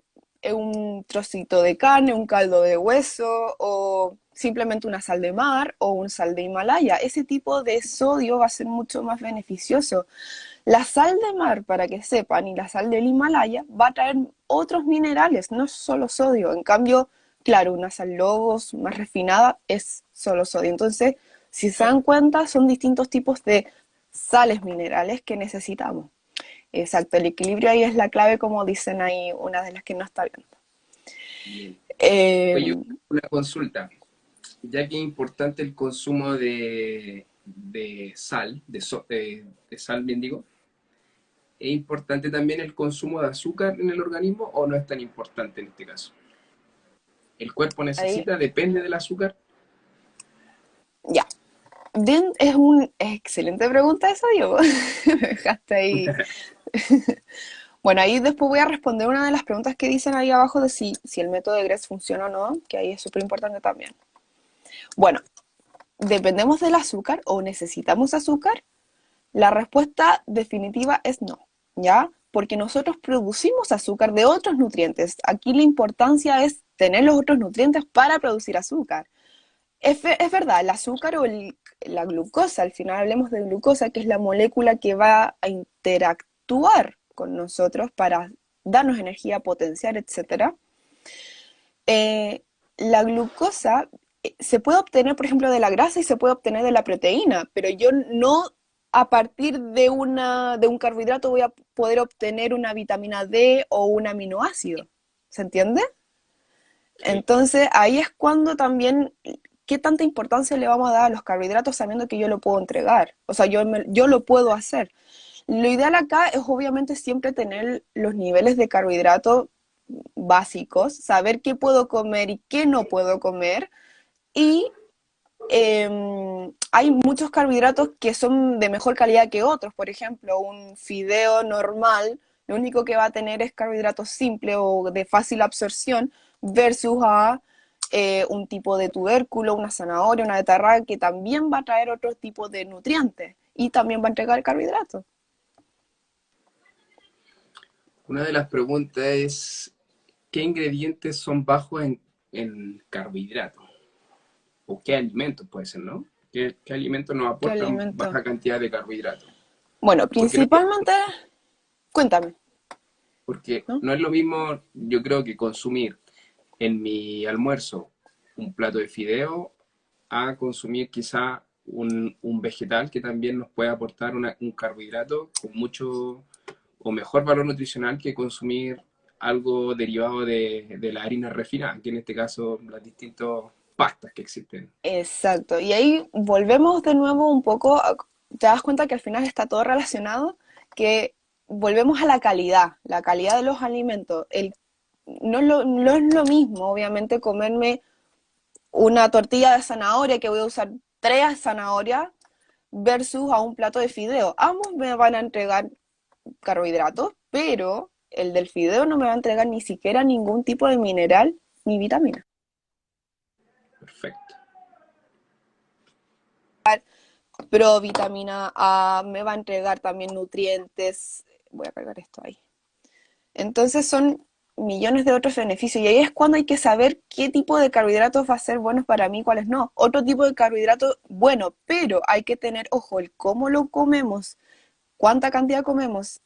Speaker 2: un trocito de carne, un caldo de hueso o simplemente una sal de mar o un sal de Himalaya. Ese tipo de sodio va a ser mucho más beneficioso. La sal de mar, para que sepan, y la sal del Himalaya va a traer otros minerales, no solo sodio. En cambio, claro, una sal Lobos más refinada es solo sodio. Entonces, si se dan
Speaker 1: Claro.
Speaker 2: cuenta, son distintos tipos de sales minerales que necesitamos. Exacto, el equilibrio ahí es la clave, como dicen ahí una de las que no está viendo.
Speaker 1: Bien.
Speaker 2: Eh,
Speaker 1: Oye, una consulta. Ya que es importante el consumo de sal, de sal, bien digo, ¿es importante también el consumo de azúcar en el organismo o no es tan importante en este caso? ¿El cuerpo
Speaker 2: ahí,
Speaker 1: necesita, depende del azúcar?
Speaker 2: ya. Es una excelente pregunta eso, Diego. Me dejaste ahí. Bueno, ahí después voy a responder una de las preguntas que dicen ahí abajo de si el método de Gress funciona o no, que ahí es súper importante también. Bueno, ¿dependemos del azúcar o necesitamos azúcar? La respuesta definitiva es no, ¿ya? Porque nosotros producimos azúcar de otros nutrientes. Aquí la importancia es tener los otros nutrientes para producir azúcar. Es verdad, el azúcar o la glucosa, al final hablemos de glucosa, que es la molécula que va a interactuar con nosotros para darnos energía, potenciar, etcétera. Eh, la glucosa se puede obtener, por ejemplo, de la grasa y se puede obtener de la proteína, pero yo no a partir de un carbohidrato voy a poder obtener una vitamina D o un aminoácido. ¿Se entiende?
Speaker 1: Sí.
Speaker 2: Entonces ahí es cuando también, ¿qué tanta importancia le vamos a dar a los carbohidratos sabiendo que yo lo puedo entregar? O sea, yo lo puedo hacer. Lo ideal acá es obviamente siempre tener los niveles de carbohidrato básicos, saber qué puedo comer y qué no puedo comer. Y hay muchos carbohidratos que son de mejor calidad que otros. Por ejemplo, un fideo normal, lo único que va a tener es carbohidratos simples o de fácil absorción versus a un tipo de tubérculo, una zanahoria, una betarraga que también va a traer otro tipo de nutrientes y también va a entregar carbohidratos.
Speaker 1: Una de las preguntas es, ¿qué ingredientes son bajos en carbohidratos? ¿O qué alimentos puede ser, no? ¿Qué alimentos nos
Speaker 2: ¿Qué
Speaker 1: aportan
Speaker 2: alimento?
Speaker 1: baja cantidad de carbohidratos?
Speaker 2: Bueno,
Speaker 1: Porque no,
Speaker 2: principalmente, cuéntame,
Speaker 1: porque
Speaker 2: ¿no?
Speaker 1: no es lo mismo, yo creo, que consumir en mi almuerzo un plato de fideo a consumir quizá un vegetal que también nos puede aportar un carbohidrato con mucho o mejor valor nutricional que consumir algo derivado de la harina refinada, que en este caso las distintas pastas que existen.
Speaker 2: Exacto. Y ahí volvemos de nuevo un poco, te das cuenta que al final está todo relacionado, que volvemos a la calidad de los alimentos. No es lo mismo, obviamente, comerme una tortilla de zanahoria que voy a usar tres zanahorias versus a un plato de fideo. Ambos me van a entregar carbohidratos, pero el del fideo no me va a entregar ni siquiera ningún tipo de mineral ni vitamina.
Speaker 1: Perfecto.
Speaker 2: Provitamina A, me va a entregar también nutrientes. Voy a cargar esto ahí. Entonces son millones de otros beneficios y ahí es cuando hay que saber qué tipo de carbohidratos va a ser buenos para mí y cuáles no. Otro tipo de carbohidrato bueno, pero hay que tener ojo el cómo lo comemos, cuánta cantidad comemos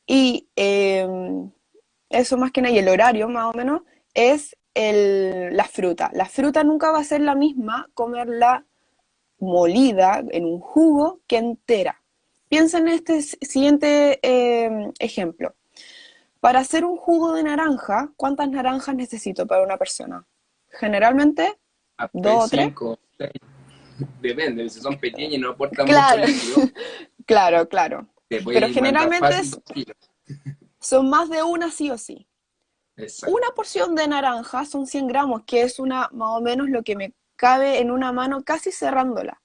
Speaker 2: y eso más que nada y el horario más o menos es la fruta. La fruta nunca va a ser la misma comerla molida en un jugo que entera. Piensa en este siguiente ejemplo. Para hacer un jugo de naranja, ¿cuántas naranjas necesito para una persona? Generalmente,
Speaker 1: Hasta
Speaker 2: dos o tres.
Speaker 1: 5, depende, si son pequeños y no aportan mucho
Speaker 2: Claro,
Speaker 1: líquido,
Speaker 2: claro, claro.
Speaker 1: te
Speaker 2: Pero
Speaker 1: puede mandar
Speaker 2: generalmente
Speaker 1: fácil 2 kilos.
Speaker 2: son más de una sí o sí. Una
Speaker 1: Exacto.
Speaker 2: porción de naranja son 100 gramos, que es más o menos lo que me cabe en una mano casi cerrándola.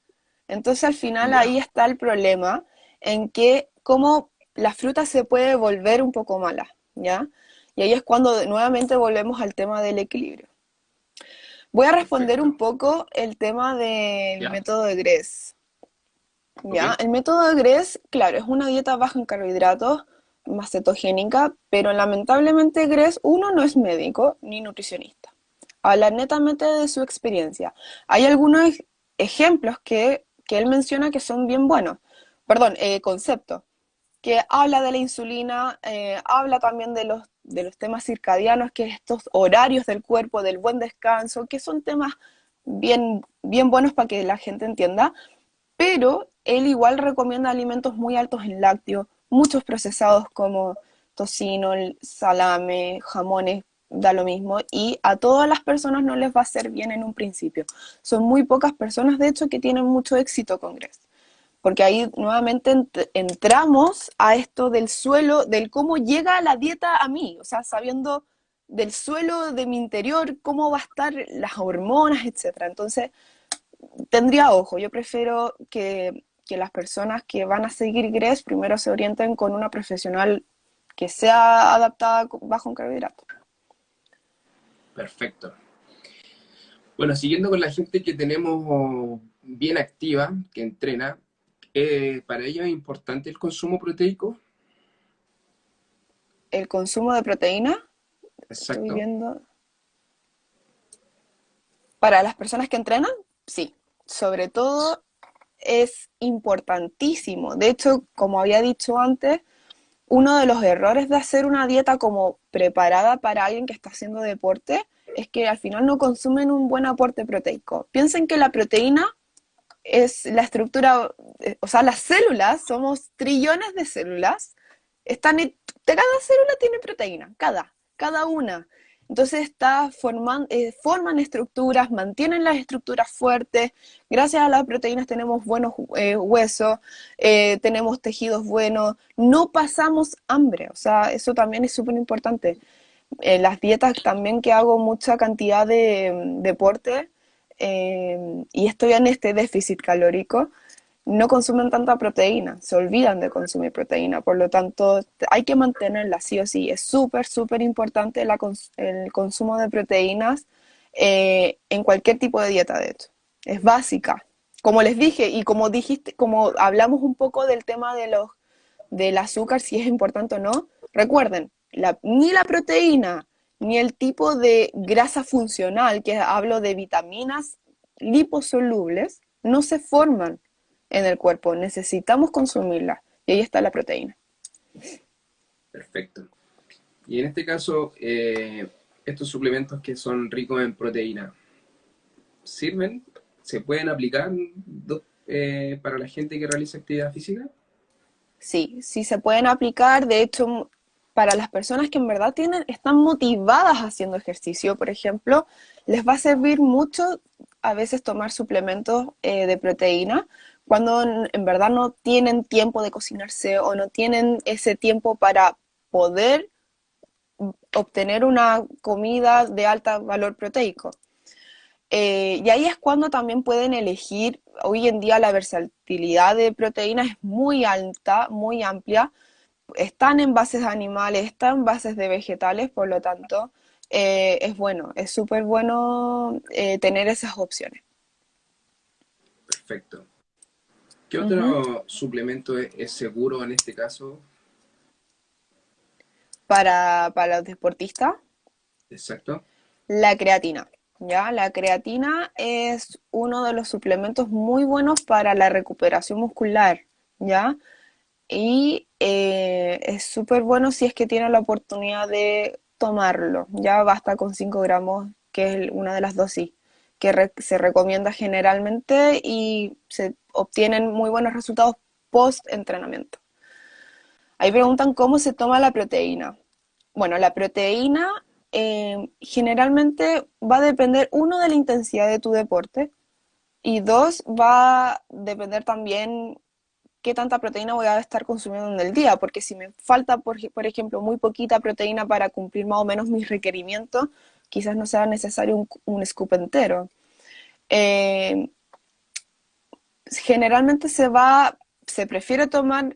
Speaker 2: Entonces al final
Speaker 1: Ya,
Speaker 2: ahí está el problema en que como la fruta se puede volver un poco mala, ¿ya? Y ahí es cuando nuevamente volvemos al tema del equilibrio. Voy a responder un
Speaker 1: perfecto.
Speaker 2: poco el tema del
Speaker 1: Ya,
Speaker 2: método de Gress.
Speaker 1: ok.
Speaker 2: ¿Ya? El método de Gress, claro, es una dieta baja en carbohidratos, más cetogénica, pero lamentablemente Gress, uno, no es médico ni nutricionista. Habla netamente de su experiencia. Hay algunos ejemplos que él menciona que son bien buenos. Perdón, conceptos que habla de la insulina, habla también de los temas circadianos, que es estos horarios del cuerpo, del buen descanso, que son temas bien buenos para que la gente entienda, pero él igual recomienda alimentos muy altos en lácteos, muchos procesados como tocino, salame, jamones, da lo mismo, y a todas las personas no les va a hacer bien en un principio. Son muy pocas personas, de hecho, que tienen mucho éxito con Gress porque ahí nuevamente entramos a esto del suelo, del cómo llega la dieta a mí, o sea, sabiendo del suelo de mi interior, cómo va a estar las hormonas, etcétera. Entonces, tendría ojo, yo prefiero que las personas que van a seguir GRES primero se orienten con una profesional que sea adaptada bajo un carbohidrato.
Speaker 1: Perfecto. Bueno, siguiendo con la gente que tenemos bien activa, que entrena, para ellos es importante el consumo proteico.
Speaker 2: El consumo de proteína, estoy
Speaker 1: Exacto.
Speaker 2: viendo, para las personas que entrenan, sí, sobre todo es importantísimo. De hecho, como había dicho antes, uno de los errores de hacer una dieta como preparada para alguien que está haciendo deporte es que al final no consumen un buen aporte proteico. Piensen que la proteína es la estructura, o sea, las células, somos trillones de células, cada célula tiene proteína, cada una. Entonces forman estructuras, mantienen las estructuras fuertes. Gracias a las proteínas tenemos buenos huesos, tenemos tejidos buenos, no pasamos hambre. O sea, eso también es súper importante. Las dietas también que hago mucha cantidad de deporte y estoy en este déficit calórico, no consumen tanta proteína, se olvidan de consumir proteína, por lo tanto hay que mantenerla sí o sí. Es súper, súper importante el consumo de proteínas en cualquier tipo de dieta, de hecho. Es básica. Como les dije y como dijiste, como hablamos un poco del tema del azúcar, si es importante o no, recuerden, ni la proteína ni el tipo de grasa funcional, que hablo de vitaminas liposolubles, no se forman en el cuerpo, necesitamos consumirla y ahí está la proteína.
Speaker 1: Perfecto. Y en este caso, estos suplementos que son ricos en proteína, ¿sirven? ¿Se pueden aplicar? para la gente que realiza actividad física?
Speaker 2: Sí, sí se pueden aplicar. De hecho, para las personas que en verdad están motivadas haciendo ejercicio, por ejemplo, les va a servir mucho a veces tomar suplementos de proteína cuando en verdad no tienen tiempo de cocinarse o no tienen ese tiempo para poder obtener una comida de alto valor proteico. Y ahí es cuando también pueden elegir, hoy en día la versatilidad de proteínas es muy alta, muy amplia, están en bases animales, están en bases de vegetales, por lo tanto, es bueno, es súper bueno tener esas opciones.
Speaker 1: Perfecto. ¿Qué
Speaker 2: Ujú.
Speaker 1: otro suplemento es seguro en este caso?
Speaker 2: Para los deportistas,
Speaker 1: Exacto.
Speaker 2: la creatina. ¿Ya? La creatina es uno de los suplementos muy buenos para la recuperación muscular, ¿ya? Y es súper bueno si es que tiene la oportunidad de tomarlo. Ya basta con 5 gramos, que es una de las dosis que se recomienda generalmente y se obtienen muy buenos resultados post entrenamiento. Ahí preguntan cómo se toma la proteína. Bueno, la proteína generalmente va a depender, uno, de la intensidad de tu deporte y dos, va a depender también qué tanta proteína voy a estar consumiendo en el día, porque si me falta, por ejemplo, muy poquita proteína para cumplir más o menos mis requerimientos, quizás no sea necesario un scoop entero. Eh, Generalmente se prefiere tomar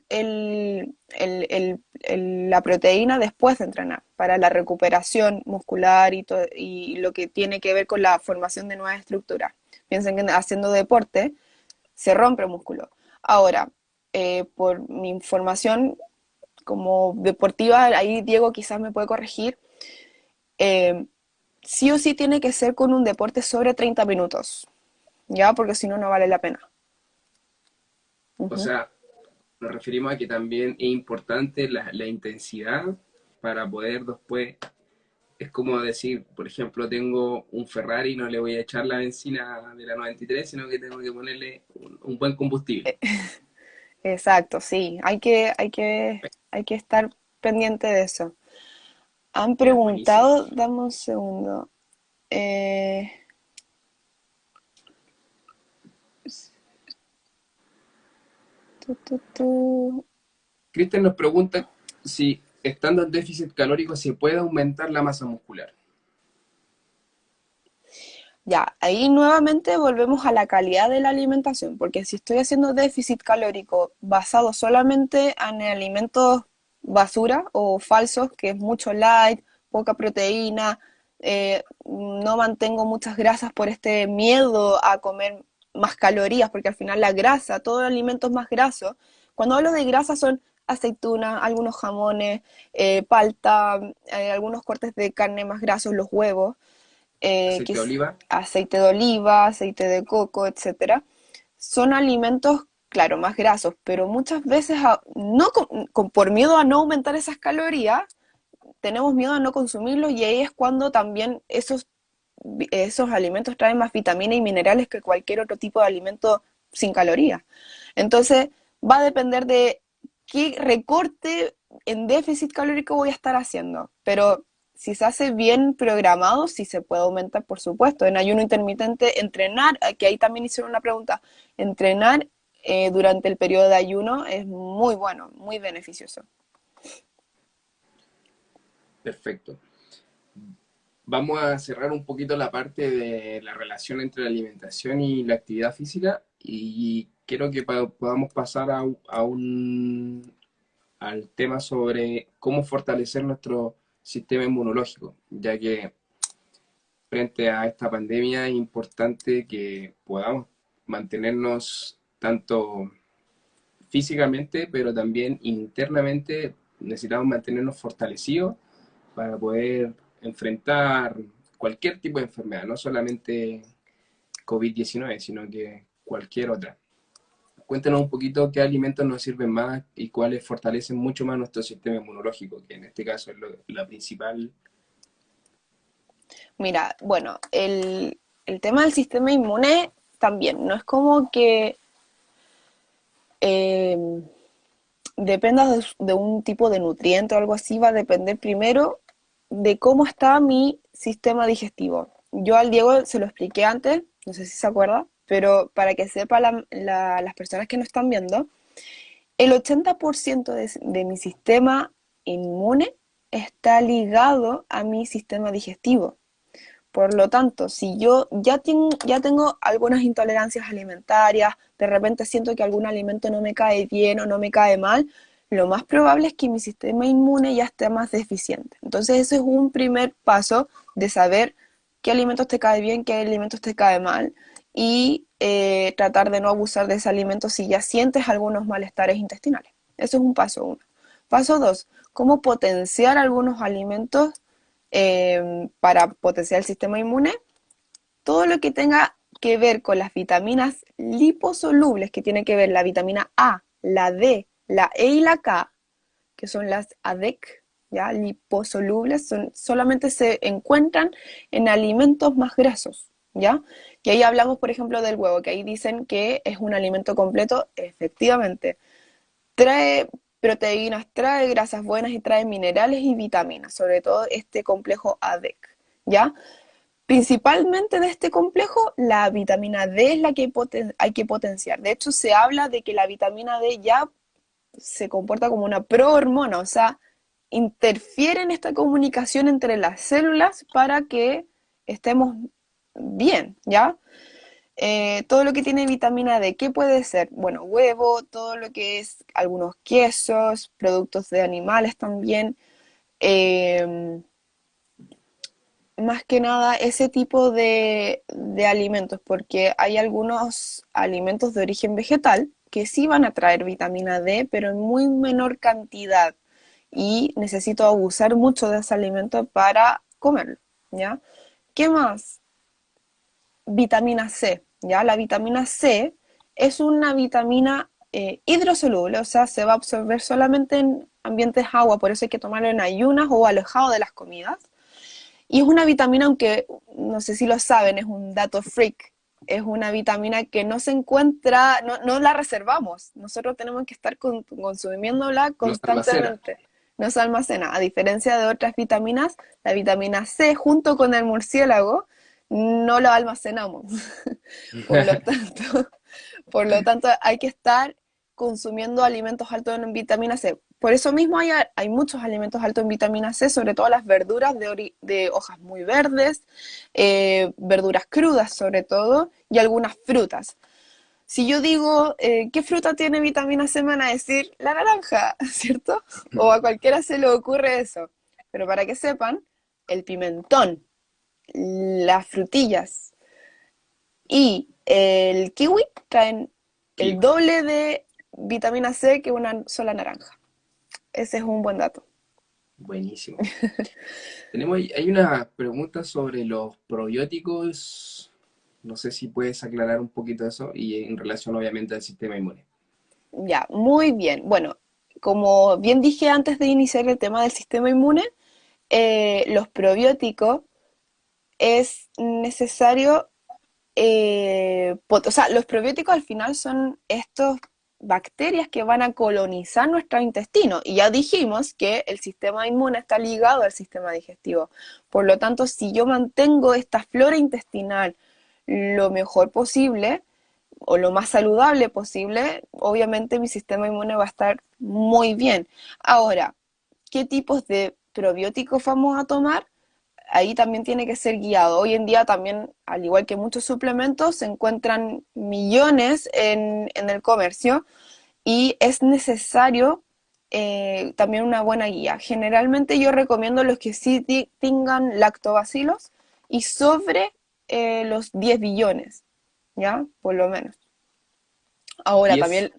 Speaker 2: la proteína después de entrenar, para la recuperación muscular y lo que tiene que ver con la formación de nuevas estructuras. Piensen que haciendo deporte se rompe el músculo. Ahora, por mi información como deportiva, ahí Diego quizás me puede corregir, eh, sí o sí tiene que ser con un deporte sobre 30 minutos, ¿ya? Porque si no, no vale la pena.
Speaker 1: O
Speaker 2: Ujú.
Speaker 1: sea, nos referimos a que también es importante la intensidad para poder después, es como decir, por ejemplo, tengo un Ferrari, no le voy a echar la benzina de la 93, sino que tengo que ponerle un buen combustible.
Speaker 2: Exacto, sí, hay que estar pendiente de eso. Han
Speaker 1: Ya, buenísimo.
Speaker 2: preguntado, dame un segundo. Eh, tu.
Speaker 1: Cristian nos pregunta si estando en déficit calórico se puede aumentar la masa muscular.
Speaker 2: Ya, ahí nuevamente volvemos a la calidad de la alimentación, porque si estoy haciendo déficit calórico basado solamente en alimentos basura o falsos, que es mucho light, poca proteína, no mantengo muchas grasas por este miedo a comer más calorías, porque al final la grasa, todo el alimento es más graso. Cuando hablo de grasa son aceituna, algunos jamones, palta, algunos cortes de carne más grasos, los huevos, que
Speaker 1: Aceite de
Speaker 2: es
Speaker 1: oliva.
Speaker 2: aceite de oliva, aceite de coco, etcétera, son alimentos, claro, más grasos, pero muchas veces, no por miedo a no aumentar esas calorías, tenemos miedo a no consumirlos y ahí es cuando también esos alimentos traen más vitamina y minerales que cualquier otro tipo de alimento sin calorías. Entonces, va a depender de qué recorte en déficit calórico voy a estar haciendo. Pero si se hace bien programado, sí se puede aumentar, por supuesto. En ayuno intermitente, entrenar, que ahí también hicieron una pregunta, entrenar durante el periodo de ayuno es muy bueno, muy beneficioso.
Speaker 1: Perfecto. Vamos a cerrar un poquito la parte de la relación entre la alimentación y la actividad física y quiero que podamos pasar al tema sobre cómo fortalecer nuestro sistema inmunológico, ya que frente a esta pandemia es importante que podamos mantenernos tanto físicamente, pero también internamente necesitamos mantenernos fortalecidos para poder enfrentar cualquier tipo de enfermedad, no solamente COVID-19, sino que cualquier otra. Cuéntanos un poquito qué alimentos nos sirven más y cuáles fortalecen mucho más nuestro sistema inmunológico, que en este caso es la principal.
Speaker 2: Mira, bueno, el tema del sistema inmune también, no es como que eh, dependa de un tipo de nutriente o algo así, va a depender primero de cómo está mi sistema digestivo. Yo al Diego se lo expliqué antes, no sé si se acuerda, pero para que sepa las personas que nos están viendo, el 80% de mi sistema inmune está ligado a mi sistema digestivo. Por lo tanto, si yo ya tengo algunas intolerancias alimentarias, de repente siento que algún alimento no me cae bien o no me cae mal, lo más probable es que mi sistema inmune ya esté más deficiente. Entonces, ese es un primer paso de saber qué alimentos te cae bien, qué alimentos te cae mal y tratar de no abusar de ese alimento si ya sientes algunos malestares intestinales. Eso es un paso uno. Paso dos, cómo potenciar algunos alimentos para potenciar el sistema inmune, todo lo que tenga que ver con las vitaminas liposolubles, que tiene que ver la vitamina A, la D, la E y la K, que son las ADEC, ¿ya? Liposolubles, solamente se encuentran en alimentos más grasos, ¿ya? Y ahí hablamos, por ejemplo, del huevo, que ahí dicen que es un alimento completo, efectivamente. Trae proteínas, trae grasas buenas y trae minerales y vitaminas, sobre todo este complejo ADEC, ¿ya? Principalmente de este complejo, la vitamina D es la que hay que potenciar. De hecho, se habla de que la vitamina D ya se comporta como una prohormona, o sea, interfiere en esta comunicación entre las células para que estemos bien, ¿ya? Todo lo que tiene vitamina D, ¿qué puede ser? Bueno, huevo, todo lo que es algunos quesos, productos de animales también. eh, Más que nada ese tipo de alimentos, porque hay algunos alimentos de origen vegetal que sí van a traer vitamina D, pero en muy menor cantidad. Y necesito abusar mucho de ese alimento para comerlo, ¿ya? ¿Qué más? Vitamina C, ¿ya? La vitamina C es una vitamina hidrosoluble, o sea, se va a absorber solamente en ambientes agua, por eso hay que tomarlo en ayunas o alejado de las comidas. Y es una vitamina, aunque no sé si lo saben, es un dato freak, es una vitamina que no se encuentra, no la reservamos, nosotros tenemos que estar consumiéndola
Speaker 1: Nos almacena.
Speaker 2: constantemente, no se almacena, a diferencia de otras vitaminas, la vitamina C junto con el murciélago no lo almacenamos. Por lo tanto, por lo tanto, hay que estar consumiendo alimentos altos en vitamina C. Por eso mismo hay muchos alimentos altos en vitamina C, sobre todo las verduras de hojas muy verdes, verduras crudas sobre todo, y algunas frutas. Si yo digo, ¿qué fruta tiene vitamina C? Me van a decir la naranja, ¿cierto? O a cualquiera se le ocurre eso. Pero para que sepan, el pimentón, las frutillas, y el kiwi traen el
Speaker 1: Kiwi.
Speaker 2: doble de vitamina C que una sola naranja. Ese es un buen dato.
Speaker 1: Buenísimo. Hay una pregunta sobre los probióticos. No sé si puedes aclarar un poquito eso y en relación obviamente al sistema inmune.
Speaker 2: Ya, muy bien. Bueno, como bien dije antes de iniciar el tema del sistema inmune, los probióticos es necesario, o sea, los probióticos al final son estos bacterias que van a colonizar nuestro intestino. Y ya dijimos que el sistema inmune está ligado al sistema digestivo. Por lo tanto, si yo mantengo esta flora intestinal lo mejor posible o lo más saludable posible, obviamente mi sistema inmune va a estar muy bien. Ahora, ¿qué tipos de probióticos vamos a tomar? Ahí también tiene que ser guiado. Hoy en día también, al igual que muchos suplementos, se encuentran millones en el comercio y es necesario también una buena guía. Generalmente yo recomiendo los que sí tengan lactobacilos y sobre los 10 billones, ¿ya? Por lo menos. Ahora
Speaker 1: ¿10
Speaker 2: también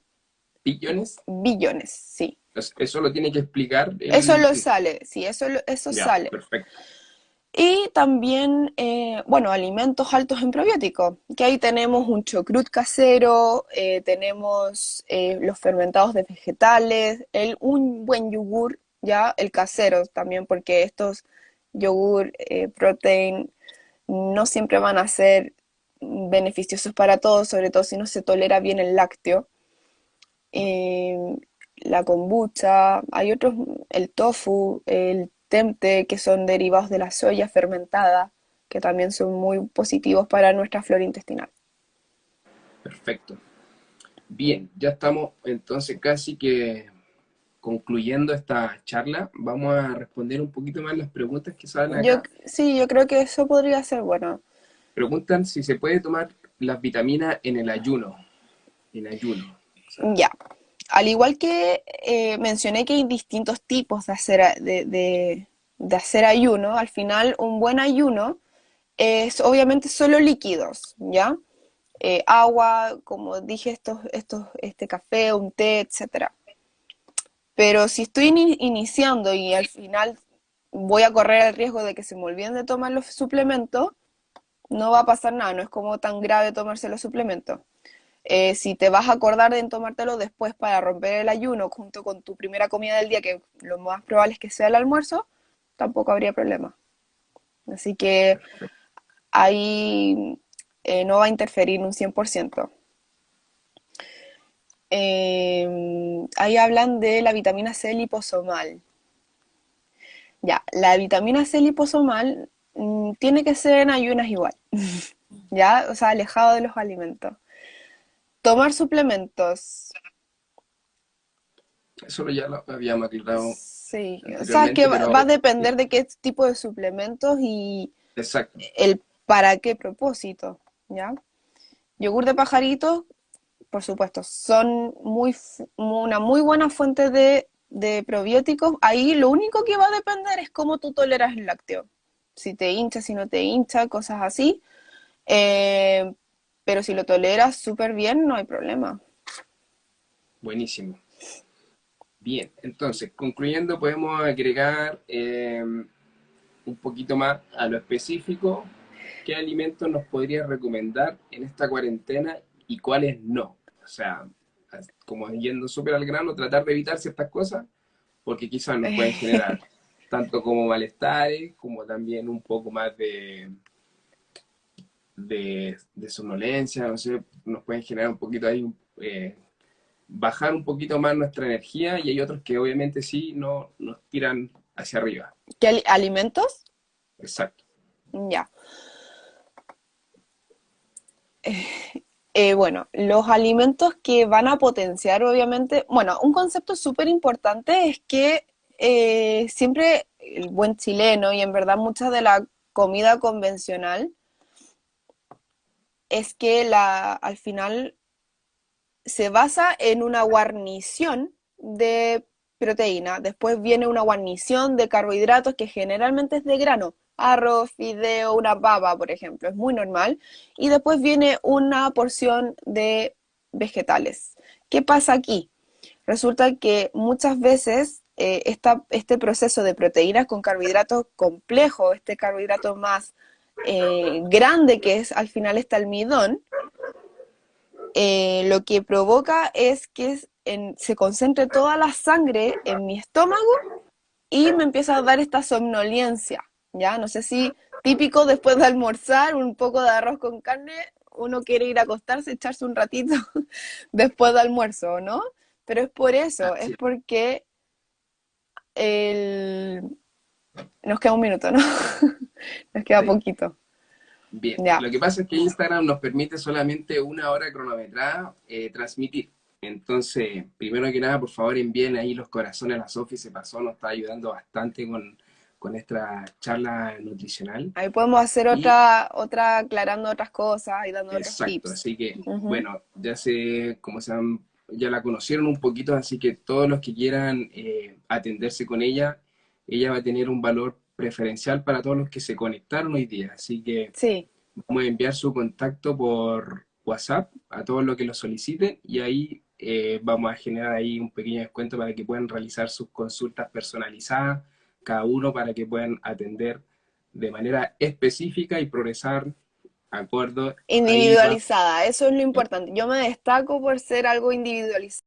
Speaker 1: billones?
Speaker 2: billones, sí.
Speaker 1: Eso lo tiene que explicar
Speaker 2: Eso
Speaker 1: el...
Speaker 2: lo sale, sí, eso
Speaker 1: Ya,
Speaker 2: sale.
Speaker 1: perfecto.
Speaker 2: Y también, bueno, alimentos altos en probióticos, que ahí tenemos un chucrut casero, tenemos los fermentados de vegetales, un buen yogur, ya, el casero también, porque estos yogur, protein, no siempre van a ser beneficiosos para todos, sobre todo si no se tolera bien el lácteo. eh, la kombucha, hay otros, el tofu, el temte, que son derivados de la soya fermentada, que también son muy positivos para nuestra flora intestinal.
Speaker 1: Perfecto. Bien, ya estamos entonces casi que concluyendo esta charla. Vamos a responder un poquito más las preguntas que salen acá.
Speaker 2: Sí, yo creo que eso podría ser bueno.
Speaker 1: Preguntan si se puede tomar las vitaminas en el ayuno. En ayuno. O sea,
Speaker 2: Ya. Al igual que mencioné que hay distintos tipos de de hacer ayuno, al final un buen ayuno es obviamente solo líquidos, ¿ya? Agua, como dije, este café, un té, etcétera. Pero si estoy iniciando y al final voy a correr el riesgo de que se me olviden de tomar los suplementos, no va a pasar nada, no es como tan grave tomarse los suplementos. Si te vas a acordar de tomártelo después para romper el ayuno junto con tu primera comida del día, que lo más probable es que sea el almuerzo, tampoco habría problema. Así que ahí no va a interferir un 100%. Ahí hablan de la vitamina C liposomal. Ya, la vitamina C liposomal tiene que ser en ayunas igual, ya, o sea, alejado de los alimentos. Tomar suplementos.
Speaker 1: eso ya lo habíamos aclarado
Speaker 2: Sí, o sea, que
Speaker 1: anteriormente,
Speaker 2: va
Speaker 1: pero
Speaker 2: a depender de qué tipo de suplementos y
Speaker 1: exacto.
Speaker 2: el para qué propósito, ¿ya? Yogur de pajarito, por supuesto, son una muy buena fuente de probióticos. Ahí lo único que va a depender es cómo tú toleras el lácteo. Si te hincha, si no te hincha, cosas así. Eh, pero si lo toleras súper bien, no hay problema.
Speaker 1: Buenísimo. Bien, entonces, concluyendo, podemos agregar un poquito más a lo específico. ¿Qué alimentos nos podría recomendar en esta cuarentena y cuáles no? O sea, como yendo súper al grano, tratar de evitar ciertas cosas porque quizás nos pueden generar tanto como malestares, como también un poco más de somnolencia, no sé, nos pueden generar un poquito ahí, bajar un poquito más nuestra energía y hay otros que obviamente sí nos tiran hacia arriba.
Speaker 2: ¿Qué alimentos?
Speaker 1: Exacto.
Speaker 2: Ya. Bueno, los alimentos que van a potenciar, obviamente, bueno, un concepto súper importante es que siempre el buen chileno y en verdad mucha de la comida convencional es que al final se basa en una guarnición de proteína, después viene una guarnición de carbohidratos que generalmente es de grano, arroz, fideo, una baba, por ejemplo, es muy normal, y después viene una porción de vegetales. ¿Qué pasa aquí? Resulta que muchas veces este proceso de proteínas con carbohidratos complejo, este carbohidrato más grande que es al final este almidón, lo que provoca es que se concentre toda la sangre en mi estómago y me empieza a dar esta somnolencia, ¿ya? No sé si típico después de almorzar, un poco de arroz con carne, uno quiere ir a acostarse, echarse un ratito después de almuerzo, ¿no? Pero es por eso, es
Speaker 1: Así es.
Speaker 2: porque el... nos queda un minuto, ¿no? Nos queda
Speaker 1: Sí.
Speaker 2: poquito.
Speaker 1: Bien,
Speaker 2: Ya,
Speaker 1: lo que pasa es que Instagram nos permite solamente una hora cronometrada transmitir. Entonces, primero que nada, por favor, envíen ahí los corazones a la Sofi, se pasó, nos está ayudando bastante con esta charla nutricional.
Speaker 2: ahí podemos hacer
Speaker 1: Y
Speaker 2: otra aclarando otras cosas y dando otros
Speaker 1: exacto,
Speaker 2: tips.
Speaker 1: así que,
Speaker 2: Ujú.
Speaker 1: bueno, ya sé, como se han, ya la conocieron un poquito, así que todos los que quieran atenderse con ella va a tener un valor preferencial para todos los que se conectaron hoy día. Así que
Speaker 2: Sí,
Speaker 1: vamos a enviar su contacto por WhatsApp a todos los que lo soliciten y ahí vamos a generar ahí un pequeño descuento para que puedan realizar sus consultas personalizadas, cada uno para que puedan atender de manera específica y progresar acuerdo. Ahí va.
Speaker 2: individualizada, eso es lo importante. Yo me destaco por ser algo individualizado.